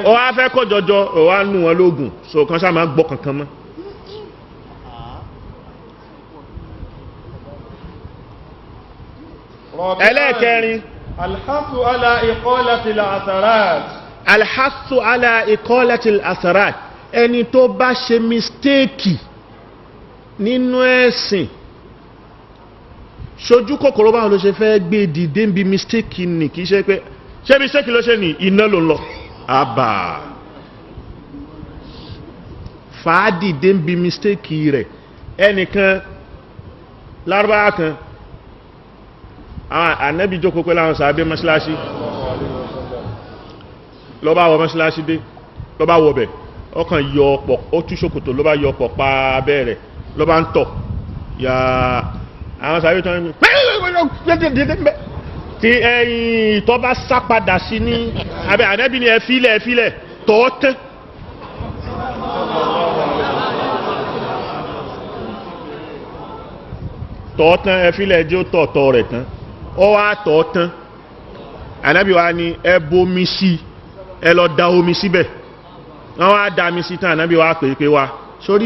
ó wá fẹ́ kó jọjọ ó wá nù wọn lóògùn so kan sáà máa gbọ́ kankan mọ́ ẹlẹ́ẹ̀kẹrin alhassu ala iqalati al-atharat alhassu ala iqalati al-atharat ẹni tó bá ṣe mistéèkì nínú ẹ̀sìn ṣojú kòkòrò báwọn ló ṣe fẹ́ gbé dìde ń bí mistéèkì ní kìí ṣe pé ṣe mistéèkì ló ṣe ní iná ló ń lọ àbà fàádìde ń bí mistéèkì rẹ̀ ẹnìkan lárúbáwá kan ànábì jókòó pé láwọn sàábé mọ́ṣíláṣí ló bá wọ mọ́ṣíláṣí dé ló bá wọ bẹ̀ ọkàn yọ ọ̀pọ̀ ó tú ṣòkòtò ló bá yọ ọ̀pọ̀ pa abẹ́ rẹ̀ ló bá ń tọ̀ ya àwọn sàábé tó ń gbé tí ẹ̀yìn ìtọ́ bá sá padà sí ní abẹ́ ànábì ni ẹ̀fílẹ̀ tọ́ tán tọ́ọ̀tán ẹfílẹ̀ jẹ́ ó tọ̀ọ̀tọ̀ rẹ̀ tán ó wá tọ̀ọ̀tán ànábì wa ní ẹ bomi sí ẹ lọ da omi síbẹ̀ wọ́n wá da mi sí tán ànábì wa pè wá sórí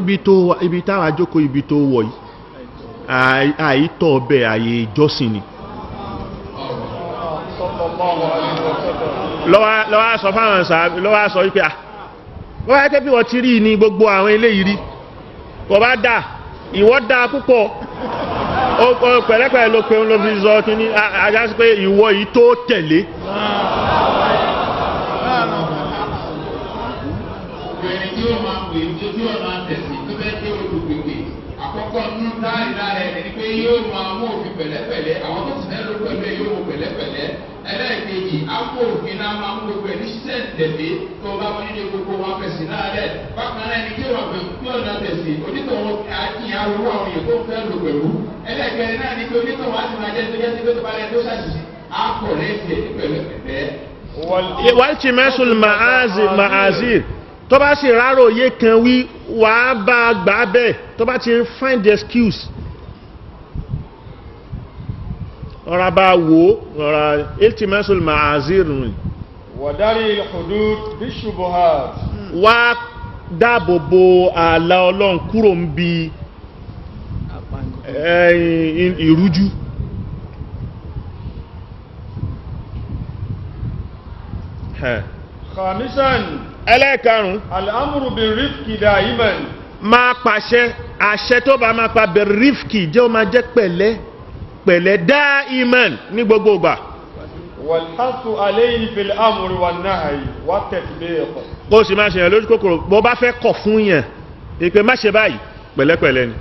ibi táwa jókòó ibi tó wọ̀ yìí àìtọ́ ọbẹ̀ àyè ìjọsìn ni lọ́wọ́ sọ fáwọn sàábì lọ́wọ́ sọ wípé wọ́n wáyé bí wọ́n ti rí ní gbogbo àwọn eléyìí rí kò bá dà ìwọ dá púpọ̀ pẹ̀lẹ́pẹ̀lẹ́ ló pé ló fi zọ kí ní ajá sí pé ìwọ yìí tó tẹ̀lé ẹni tí ó máa pè tí ó máa tẹ̀sí tó fẹ́ tí ó olùgbègbè àkọ́kọ́ nínú dáìlá rẹ̀ ni pé yóò máa mú òfin pẹ̀lẹ́pẹ̀lẹ́ àwọn tó sì fẹ́ ló pẹ̀lú ẹ̀ yóò mú pẹ̀lẹ́pẹ̀lẹ́ ẹlẹ́ẹ̀kejì àpò òfin náà máa mú gbogbo ẹ̀ ní sẹ́ǹtẹ̀lé tó bá wọn nílé gbogbo wọn fẹ̀sì náà rẹ̀ bákan náà ẹni tí ó wà pẹ̀lú tí ó náà tẹ̀sí onítọ̀wọ́ àkíyàn arúgbó àwọn èèyàn tó fẹ́ lò pẹ̀lú ẹlẹ́ẹ̀kẹrin náà ni pé onítọ̀wọ́ á ti máa jẹ́ tó jẹ́ sí pé tó bá rẹ̀ tó ṣàṣìṣe àpò rẹ̀ tiẹ̀ ní pẹ̀lẹ́pẹ̀lẹ́. wọ́n ti mẹ́sùn ma'azir tó bá sì rárò yé kan wí wà á bá gbà bẹ́ẹ̀ tó bá ti find the excuse ọ̀rọ̀ bá wò ọ̀rọ̀ iltimasul ma'azir rìn wàdárí al-hudud bish-shubuhat wá dáàbòbò ààlà ọlọ́run kúrò ń bi ìrújú khamisan ẹlẹ́ẹ̀karùn al-amru bir-rifqi da'iman máa pàṣẹ àṣẹ tó bá máa pa bir-rifqi jẹ́ ó máa jẹ́ pẹ̀lẹ́ da'iman ní gbogbo ìgbà wal-hassu alayhi fil-amri wan-nahyi wat-tatbiq kó sì máa ṣe yàn lójú kòkòrò bó bá fẹ́ kọ̀ fún yàn ìpè má ṣe báyìí pẹ̀lẹ́pẹ̀lẹ́ ni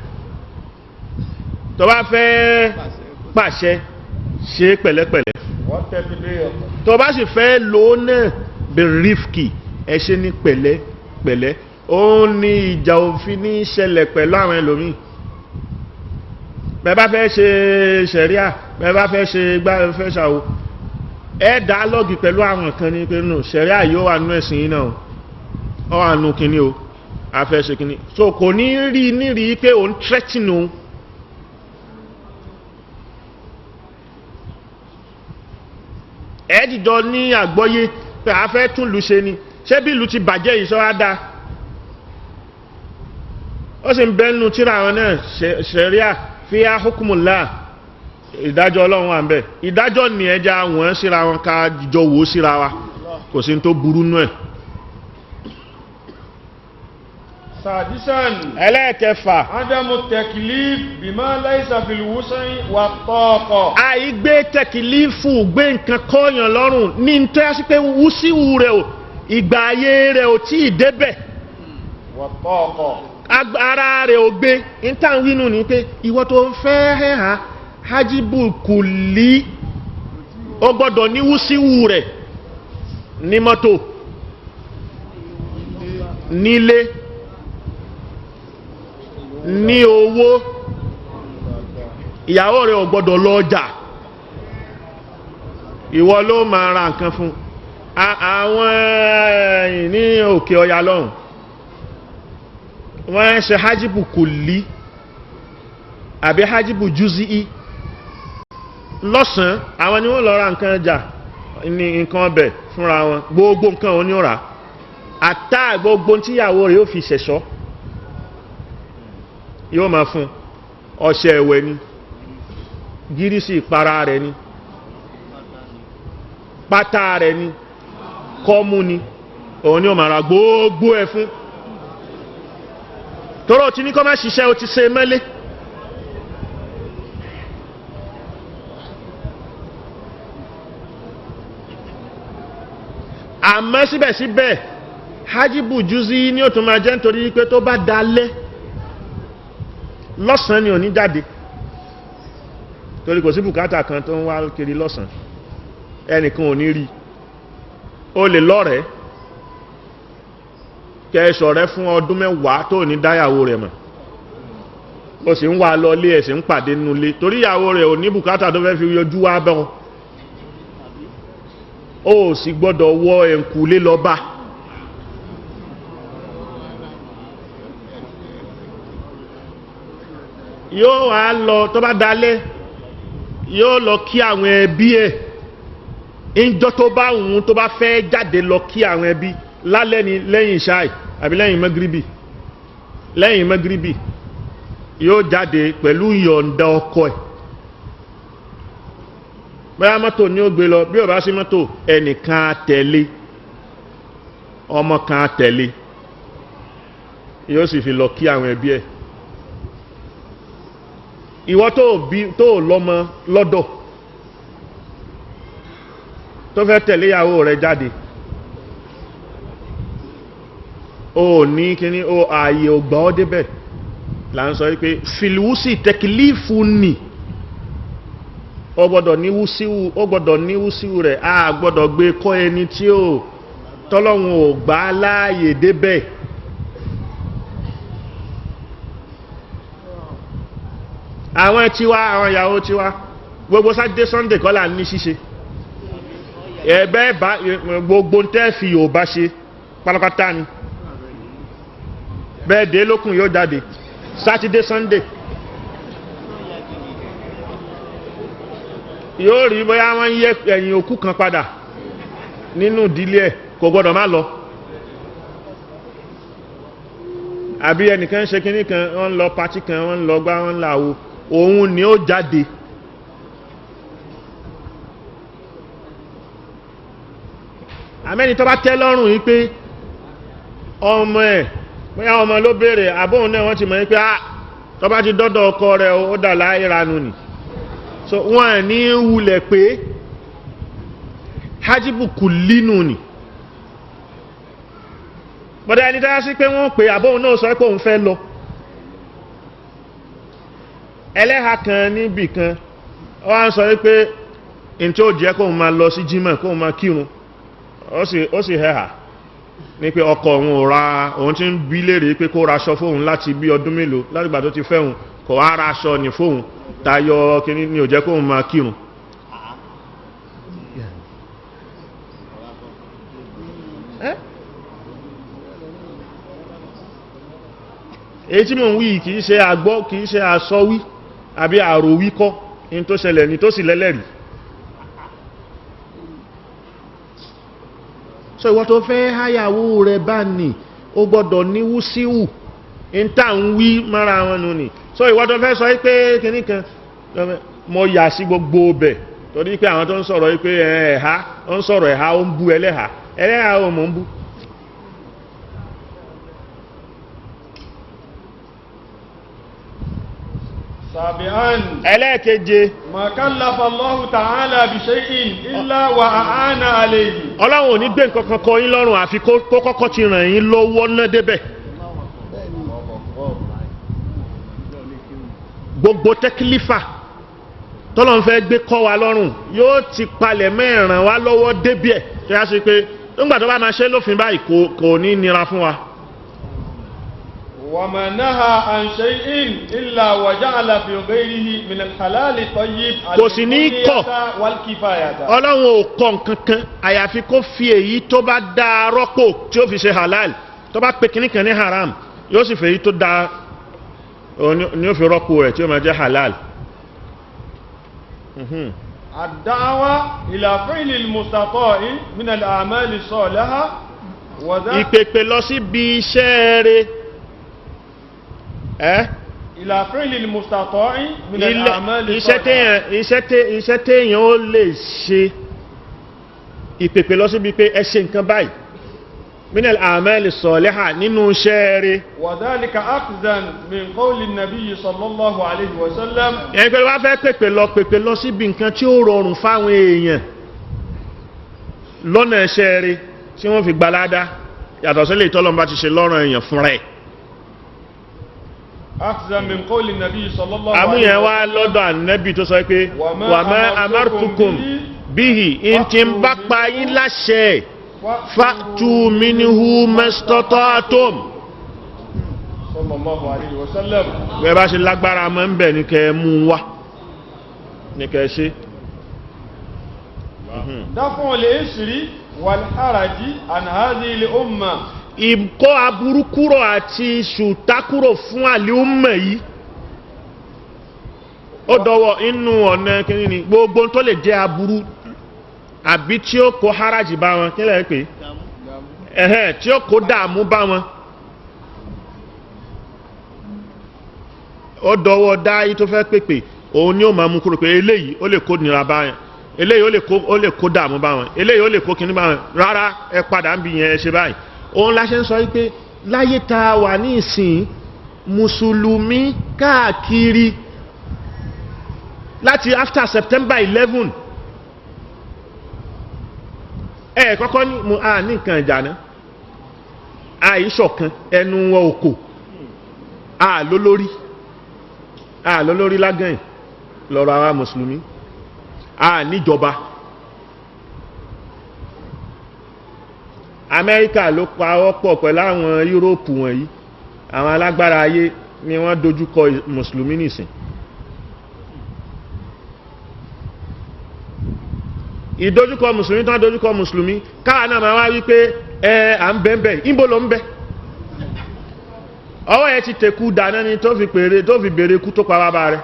tó bá fẹ́ pàṣẹ ṣe pẹ̀lẹ́pẹ̀lẹ́ wat-tatbiq tó bá sì fẹ́ lò náà bir-rifqi ẹ ṣe ní pẹ̀lẹ́pẹ̀lẹ́ ó ní ìjà òfin ní ṣẹlẹ̀ pẹ̀lú àwọn ẹlòmíì bẹ́ẹ̀ bá fẹ́ ṣe ṣẹ̀ríà bẹ́ẹ̀ bá fẹ́ ṣe fẹ́ ṣàwò ẹ dáálọ́gì pẹ̀lú àwọn kan ní pé nù ṣẹ̀ríà yóò wà nú ẹ̀sìn yìí náà ó wà nú kíní o a fẹ́ ṣe kíní so kò ní rí nírí pé òun threatening òun ẹ dìjọ ní àgbọ́yé pé a fẹ́ tún lù ṣe ni ṣé bí ìlú ti bàjẹ́ yìí sọ́wọ́ dá ó sì ń bẹ́nu tíra àwọn náà ṣẹ̀ríà fíhá hukumullah ìdájọ́ ọlọ́run wà ń bẹ̀ ìdájọ́ ní ẹja wọ́n síra wọn ká jọ wò síra wa kò sí tó burú nú ẹ̀ sadisan ẹlẹ́ẹ̀kẹfà adamu taklif bima laysa fil wus'i wa taqa àìgbé tẹkìlífù gbé nǹkan kọ́yàn lọ́rùn ní ń tẹ́ sí pé wúsíwù rẹ̀ ò ìgbà ayé rẹ̀ ò tí ì débẹ̀ wa taqa ara rẹ̀ ò gbé ìtàwínú ní pé ìwọ tó ń fẹ́ hẹ́hà hajjibu kùlí ó gbọ́dọ̀ ní wúsíwù rẹ̀ ní mọ́tò nílé ní owó ìyàwó rẹ̀ ò gbọ́dọ̀ lọ ọjà ìwọ ló máa ra nǹkan fún àwọn ní òkè ọya lọ́hùn wọ́n ń ṣe hajjibu kulli àbí hajjibu juz'i lọ́sàn àwọn ni wọ́n lọ ra nǹkan ọjà ní nǹkan ọbẹ̀ fúnra wọn gbogbo nǹkan wọn ni ó rà àtà gbogbo tíyàwó rẹ̀ yóò fi ṣẹ̀ṣọ́ yóò máa fún ọṣẹ ẹ̀wẹ̀ ni gírísì ìpara rẹ̀ ni pátá rẹ̀ ni kọ́mú ni òun ni ó máa ra gbogbo ẹ̀ fún tọ́rọ tí ní kọ́ máa ṣiṣẹ́ ó ti ṣe mẹ́lé àmọ́ síbẹ̀síbẹ̀ hajjibu juz'i ní ó tún máa jẹ́ nítorí pé tó bá dalẹ́ lọ́sàn ni ò ní jáde torí kò sí bùkátà kan tó ń wá kiri lọ́sàn ẹnìkan ò ní rí o lè lọ́rẹ̀ẹ́ kẹ́ẹ̀ṣọ̀ rẹ fún ọdún mẹ́wàá tó ní dáyàwó rẹ̀ mọ̀ o sì ń wá lọ lé ẹ̀sìn ń pàdé nínú ilé torí ìyàwó rẹ̀ ò ní bùkátà tó fẹ́ fi yọjú wá bẹ́ wọn o sì gbọ́dọ̀ wọ ẹ̀ǹkùlé lọ bá yóò wá lọ tó bá dalẹ́ yóò lọ kí àwọn ẹbí ẹ̀ ìjọ tó bá òun tó bá fẹ́ jáde lọ kí àwọn ẹbí lálẹ́ ni lẹ́yìn ìṣáì àbí lẹ́yìn mẹ́gíríbì yóò jáde pẹ̀lú ìyọ̀ǹda ọkọ ẹ̀ bóyá mọ́tò ní ó gbé lọ bí ó bá sí mọ́tò ẹnìkan tẹ̀lé ọmọ kan tẹ̀lé yóò sì fi lọ kí àwọn ẹbí ẹ̀ ìwọ tó lọ́mọ lọ́dọ̀ tó fẹ́ tẹ̀lé ìyàwó rẹ̀ jáde o ní kíní o ààyè ò gbà ọ́ débẹ̀ là ń sọ wípé fìlúsì tẹkìlífù nì ó gbọ́dọ̀ ní wúsíwù rẹ̀ a gbọ́dọ̀ gbé kọ́ ẹni tí ó tọ́lọ́run ò gbà láàyè débẹ̀ àwọn tiwa àwọn ìyàwó tiwa gbogbo Saturday Sunday kọ́ là ní ṣíṣe ẹ̀bẹ́ bá gbogbo tẹ́ fi yóò bá ṣe pátápátá ni bẹ́ẹ̀ dé lókùn yóò jáde Saturday Sunday yóò rí bóyá wọ́n yẹ ẹ̀yìn òkú kan padà nínú ìdílé ẹ̀ kò gbọ́dọ̀ má lọ àbí ẹnìkan ṣe kíní kan wọ́n lọ pàtí kan wọ́n lọ gbá wọ́n láwo òun ni ó jáde àmẹ́ni tó bá tẹ́ lọ́rùn yí pé ọmọ ẹ̀ bóyá ọmọ ló béèrè àbóhun náà wọ́n ti mọ̀ yí pé tó bá ti dọ́dọ̀ ọkọ rẹ̀ ó dà láìranù nì so wọ́n ní wulẹ̀ pé hajjibu kullinu nì bọ́dá ẹni dára sí pé wọ́n pè àbóhun náà sọ pé òun fẹ́ lọ ẹlẹ́ha kan níbì kan wọ́n á sọ wípé in tí ó jẹ́ kóhun máa lọ sí jímọ̀ kóhun máa kírun ó sì hẹ́hà ní pé ọkọ òun ò ra òun tí ń bí léèrè pé kó raṣọ fóun láti bí ọdún mélòó látìgbà tó ti fẹ́hun kò wá raṣọ ní fóun tayọ kíní ní ò jẹ́ kóhun máa kírun èyí tí mò ń wí kìí ṣe àgbọ́ kìí ṣe àsọwí àbí àròwí kọ́ in tó ṣẹlẹ̀ ní tó sì lẹ́lẹ́rìí so ìwọ tó fẹ́ háyàwó rẹ̀ bá ní ó gbọ́dọ̀ ní wúsíwù in tá ń wí mara wọn nù ní so ìwọ tó fẹ́ sọ pé kìní kan mo yà sí gbogbo bẹ̀ torí pé àwọn tó ń sọ̀rọ̀ pé ẹ̀há ó ń sọ̀rọ̀ ẹ̀há ó ń bú ẹlẹ́há ó mọ̀ ń bú سابعاً ẹlẹ́ẹ̀keje ما كلف الله تعالى بشيء إلا وأعان عليه Ọlọ́run ò ní gbé nǹkan kan kọ yín lọ́rùn àfi kó kọ́kọ́ ti ràn yín lọ́wọ́ náà débẹ̀ gbogbo tẹ́kílífà tọ́lọ́run fẹ́ gbé kọ́ wa lọ́rùn yóò ti palẹ̀ mẹ́ràn wá lọ́wọ́ débẹ̀ tó yá sí pé nígbà tó bá máa ṣe lófin báyìí kò ní nira fún wa وما نهى عن شيء إلا وجعل في غيره من الحلال الطيب kò sì ní kọ̀ والكفاية. ọlọ́run ò kọ̀ nǹkankan àyàfi kó fi èyí tó bá dáa rọ́pò tí ó fi ṣe halal tó bá pe kìíní kan ní haram yóò sì fẹ́ èyí tó dáa ni ó fi rọ́pò rẹ̀ tí ó máa jẹ́ halal. الدعوة إلى فعل المستطاع من الأعمال الصالحة وذلك ìpèpè lọ síbi iṣẹ́ rẹ̀ إلى فعل المستطاع من الأعمال الصالحة. iṣẹ́ téèyàn ó lè ṣe ìpèpè lọ síbi pé ẹ ṣe nǹkan báyìí من الأعمال الصالحة nínú iṣẹ́ rẹ̀. وذلك أخذا من قول النبي صلى الله عليه وسلم. ẹni pé wá fẹ́ pèpè lọ síbi nǹkan tí ó rọrùn fáwọn èèyàn lọ́nà iṣẹ́ rẹ̀ tí wọ́n fi gbalada yàtọ̀ sílẹ̀ ìtọ́lọ́mbà ti ṣe lọ́rùn èèyàn fún rẹ̀. أخذا من قول النبي صلى الله عليه àmúyẹn وسلم. wá lọ́dọ̀ ànábì tó sọ pé wa ma amartukum bihi in ti ń bá pa yín láṣẹ fa'tu minhu mastata'tum. صلى الله عليه وسلم. bẹ́ẹ̀ bá ṣe lágbára mọ́ ń bẹ̀ ní kẹ́ mú wá ní kẹ́ ṣe. دفع الإسر والحرج عن هذه الأمة. ìkọ́ aburú kúrò àti ṣùtá kúrò fún àlíùmọ̀ yìí ó dọwọ́ inú ọ̀nà kìíní ni gbogbo tó lè jẹ́ aburú àbí tí ó kó haraji bá wọn kí lẹ́yìn pé tí ó kó dààmú bá wọn ó dọwọ́ dáyé tó fẹ́ pèpè òun ni ó máa mú kúrò pé eléyìí ó lè kó nira bá wọn eléyìí ó lè kó dààmú bá wọn eléyìí ó lè kó kíní bá wọn rárá ẹ padà ń bí yẹn ẹ ṣe báyìí. òun la ṣe ń sọ wípé láyé tá wà ní ìsìn mùsùlùmí káàkiri láti after September 11 kọ́kọ́ ní mo ní nǹkan ìjànà àìṣọ̀kan ẹnu wọn òkò lólórí lágàn lọ́rọ̀ àwa mùsùlùmí níjọba. Amẹ́ríkà ló pawọ́pọ̀ pẹ̀lú àwọn Yúróòpù wọ̀nyí àwọn alágbára ayé ni wọ́n dojúkọ mùsùlùmí nìsìn. ìdojúkọ mùsùlùmí tán dojúkọ mùsùlùmí káà náà máa wá wípé à ń bẹ́ẹ̀bẹ̀ ìbò ló ń bẹ́ ọwọ́ ẹ ti tẹ̀kú dáná ni tó fi bèèrè kú tó pa bàbá rẹ̀.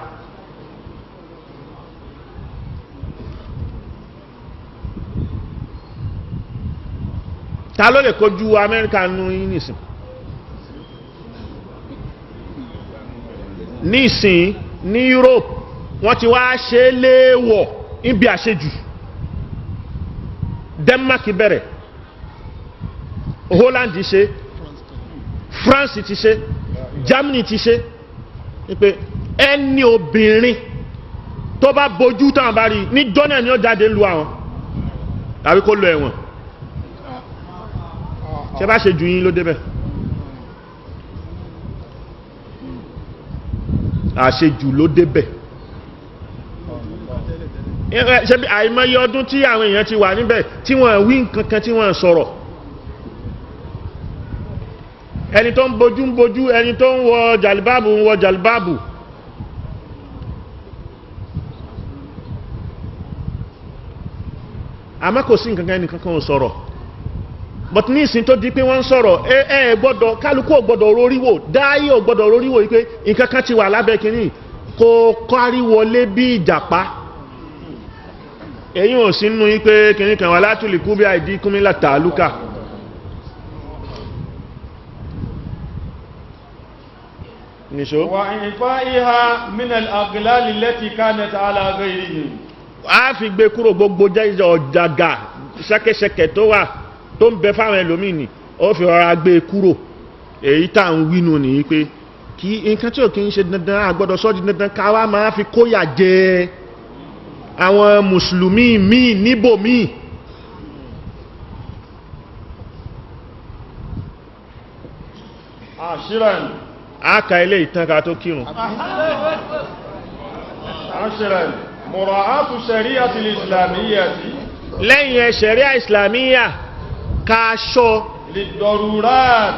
ta ló lè kojú Amẹ́ríkà nù yín nìsìn nísìn ní Europe wọ́n ti wá ṣe léèwọ̀ níbi àṣejù Denmark bẹ̀rẹ̀ Holland ti ṣe France ti ṣe Germany ti ṣe pé ẹni obìnrin tó bá bojú táwọn bá rí ní jọ́nà ni ó jáde lu àwọn tàbí kó lọ ẹ̀wọ̀n ṣe bá ṣe jù yín ló débẹ̀ àṣejù ló débẹ̀ ṣe bí àìmọye ọdún tí àwọn èèyàn ti wà níbẹ̀ tí wọ́n wí nǹkankan tí wọ́n sọ̀rọ̀ ẹni tó ń bojú ẹni tó ń wọ jàlbáàbù àmọ́ kò sí nǹkankan ẹnìkankan ò sọ̀rọ̀ but ní ìsìn tó di pé wọ́n ń sọ̀rọ̀ gbọ́dọ̀ kálukú ò gbọ́dọ̀ roríwò dáyé ò gbọ́dọ̀ roríwò wípé nǹkankan ti wà lábẹ́ kìíní kò kárí wọlé bí ìjàpá èyí ò sí nínú wípé kìíní kan wà látùlì kú bí àìdí kúmílà tààlùkà nìṣó. wà ìfáìhà minal aglali lati kanat ala ghayrihim. a fi gbé kúrò gbogbo jẹ́ ọ̀jàgà ṣẹ́kẹ́ṣẹkẹ̀ tó wà tó ń bẹ fáwọn ẹlòmíì ni ó fi ọ̀rọ̀ gbé kúrò èyí tá ń wínú nìyí pé kí nǹkan tí ò kí ń ṣe dandan àgbọ́dọ̀ sọ́ di dandan káwá máa fi kóyà jẹ àwọn mùsùlùmí míì níbòmíì. àṣíràn àkà ilé ìtànkà tó kírun. àṣíràn mura'atu shari'ati al-islamiyyati. lẹ́yìn ṣẹ̀ríà ìsìlámíyà ká ṣọ́ lidarurat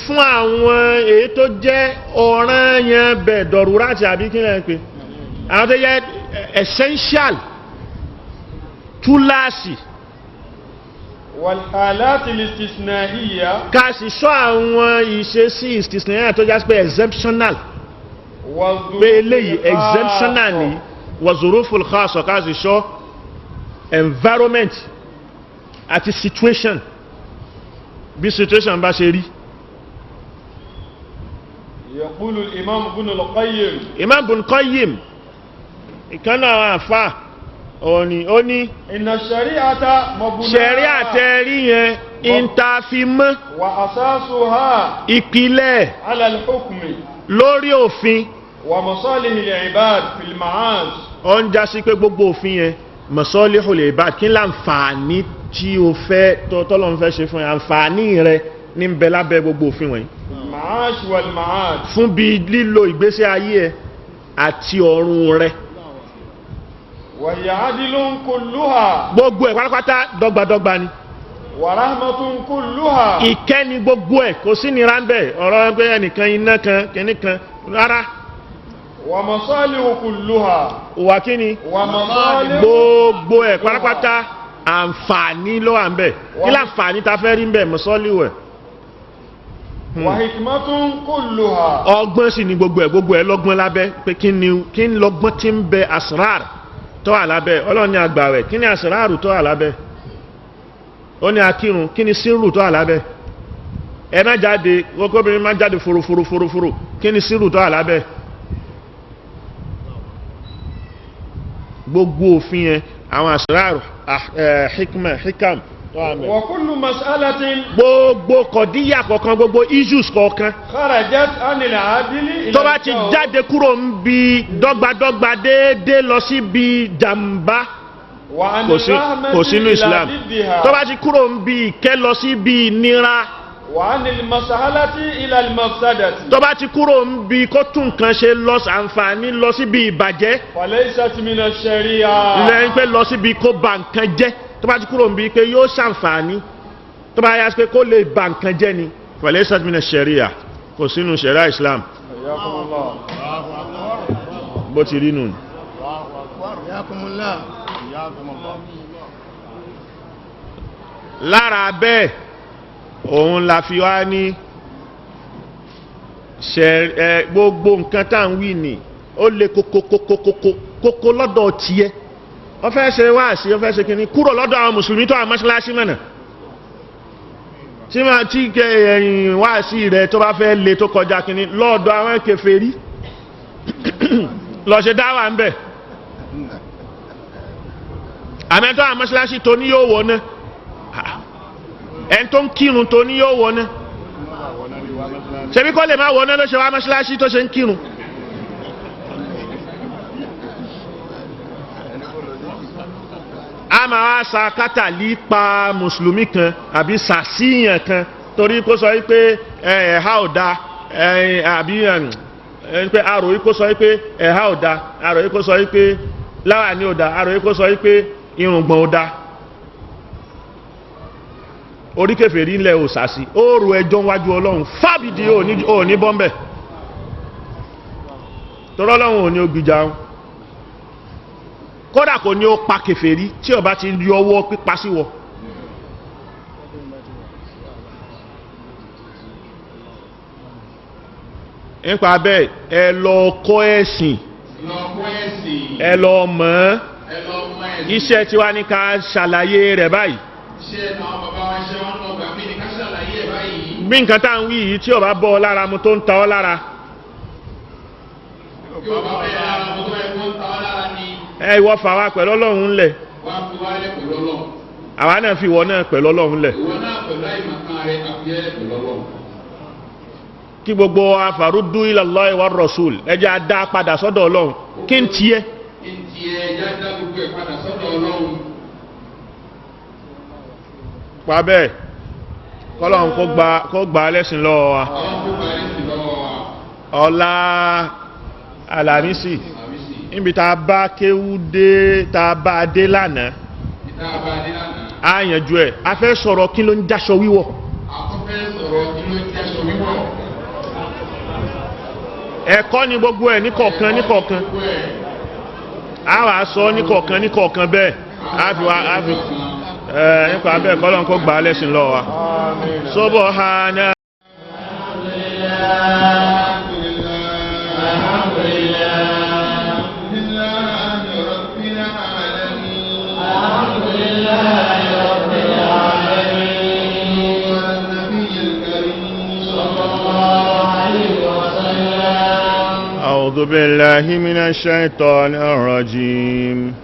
fún àwọn èyí tó jẹ́ ọ̀ranyàn bẹ̀ dọ̀rúrátì àbí kí lẹ́yìn pé àwọn tó jẹ́ essential túláàsì والحالات الاستثنائية ká sì sọ àwọn ìṣesí istisnaiya tó jẹ́ pé exemptional pé eléyìí exemptional ni wazuruful khassa ká sì sọ environment àti situation bí situation bá ṣe rí. يقول الإمام ابن القيم Imam Ibn Qayyim ìkànnà àwọn àfà ó ní إن الشريعة مبناها ṣẹ̀ríà tẹ́rí yẹn ìntàfimọ́ وأساسها ìpìlẹ̀ على الحكم lórí òfin ومصالح العباد في المعاش ó ń já sí pé gbogbo òfin yẹn masalihul ibad kí láǹfààní tí o fẹ́ tọ́lọ́run fẹ́ ṣe fún ẹ àǹfààní rẹ ní bẹ lábẹ́ gbogbo òfin wọ̀nyí المعاش والمعاد fún bí lílo ìgbésí ayé ẹ àti ọ̀run rẹ وهي عدل كلها gbogbo ẹ̀ pátápátá dọ́gbadọ́gba ni ورحمة كلها ìkẹ́ni gbogbo ẹ̀ kò sí nira ń bẹ̀ ọ̀rọ̀ pé ẹnìkan iná kan kìnnìkan rárá ومصالح كلها wà kí ni ومصالح gbogbo ẹ̀ pátápátá àǹfààní ló wà ń bẹ̀ kí láǹfààní ta fẹ́ rí ń bẹ̀ mọ́sọ́líwẹ̀ وحكمة كلها ọgbọ́n sì ni gbogbo ẹ̀ lọ́gbọ́n lábẹ́ pé kí ni lọ́gbọ́n tí ń bẹ asrar tó wà lábẹ́ Ọlọ́run ní àgbàwẹ̀ kí ni asrar tó wà lábẹ́ ó ní akírun kí ni sírù tó wà lábẹ́ ẹ má jáde kókóbìnrin má jáde fòròfòrò kí ni sírù tó wà lábẹ́ gbogbo òfin yẹn àwọn asrar hikam tó wà mẹ́ وكل مسألة gbogbo kọ̀díyà kọ̀ọ̀kan gbogbo issues kọ̀ọ̀kan خرجت عن العادل إلى tó bá ti الجور jáde kúrò ń bi dọ́gbadọ́gba déédéé lọ sí bi jàmbá وعن kò الرحمة sínú إلى Islam ضدها tó bá ti kúrò ń bi ìkẹ́ lọ sí bi ìnira وعن المسألة إلى المفسدة tó bá ti kúrò ń bi kó tún nǹkan ṣe lọ àǹfààní lọ sí bi ìbàjẹ́ فليست من الشريعة lẹ́yìn pé lọ sí bi kó ba nǹkan jẹ́ tó bá ti kúrò ń bi pé yóò ṣàǹfààní tó bá yá sí pé kó lè ba nǹkan jẹ́ ni falaysat mina sharia kò sínú sharia Islam حياكم الله bó ti rí nù. lára bẹ́ẹ̀ òun la fi wá ní gbogbo nǹkan tá à ń wí ni ó lè kókó lọ́dọ̀ tiẹ̀ wọ́n fẹ́ ṣe wáàsí wọ́n fẹ́ ṣe kìíní kúrò lọ́dọ̀ àwọn mùsùlùmí tó àwọn mọ́ṣáláṣí mọ̀nà tí máa tí ẹ̀yìn wáàsí rẹ̀ tó bá fẹ́ lè tó kọjá kìíní lọ́dọ̀ àwọn kèfèrí lọ ṣe dáwà ń bẹ̀ àmẹ́tọ́ àwọn mọ́ṣáláṣí tó ní yóò wọ náà ẹn tó ń kírun tó ní yóò wọ náà ṣebí kọ́ lè má wọ náà ló ṣe wá mọ́ṣáláṣí tó ṣe ń kírun a máa wá sa kátàlí pa mùsùlùmí kan àbí sàṣìyàn kan torí kó sọ wípé ẹ̀há ò da àbí pé àròyí kó sọ wípé ẹ̀há ò da àròyí kó sọ wípé láwàní ò da àròyí kó sọ wípé irùngbọ̀n ò da orí kèfèrí ńlẹ̀ ò sàṣì ó rò ẹjọ́ wájú Ọlọ́run fábìdì ò ní bọ́m̀bẹ̀ torọ́ Ọlọ́run ò ní ó gbìjà wọn kódà kò ní ó pa kèfèrí tí ó bá ti rí ọwọ́ pípa sí wọ nípa bẹ́ẹ̀ ẹ lọ kọ́ ẹ̀sìn ẹ lọ mọ̀ iṣẹ́ tí wá ní ká ṣàlàyé rẹ̀ báyìí bí nǹkan tá ń wí yìí tí ó bá bọ́ ọ lára mu tó ń ta ọ lára ìwọ fà wá pẹ̀lú Ọlọ́run lẹ̀ àwa náà fi ìwọ náà pẹ̀lú Ọlọ́run lẹ̀ kí gbogbo afaruddu ila Allahi war Rasul ẹjẹ́ adá padà sọ́dọ̀ Ọlọ́run kí n tiẹ́ pa bẹ́ẹ̀ kọ́lọ́run kó gba lẹ́sìn lọ́wọ́ wa ọ̀la Àlàmísì níbi tá a bá kéwú dé tá a bá dé lánàá a yànjú ẹ̀ a fẹ́ sọ̀rọ̀ kí ló ń jáṣọ wíwọ̀ ẹ̀kọ́ ni gbogbo ẹ̀ níkọ̀ọ̀kan níkọ̀ọ̀kan a wà sọ níkọ̀ọ̀kan níkọ̀ọ̀kan bẹ́ẹ̀ a fi nípa bẹ́ẹ̀ kọ́lọ́n kó gbà á lẹ́sìn lọ́wọ́ wa. Subhana. أعوذ بالله من الشيطان الرجيم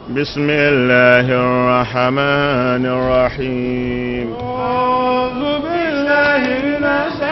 بسم الله الرحمن الرحيم أعوذ بالله من الشيطان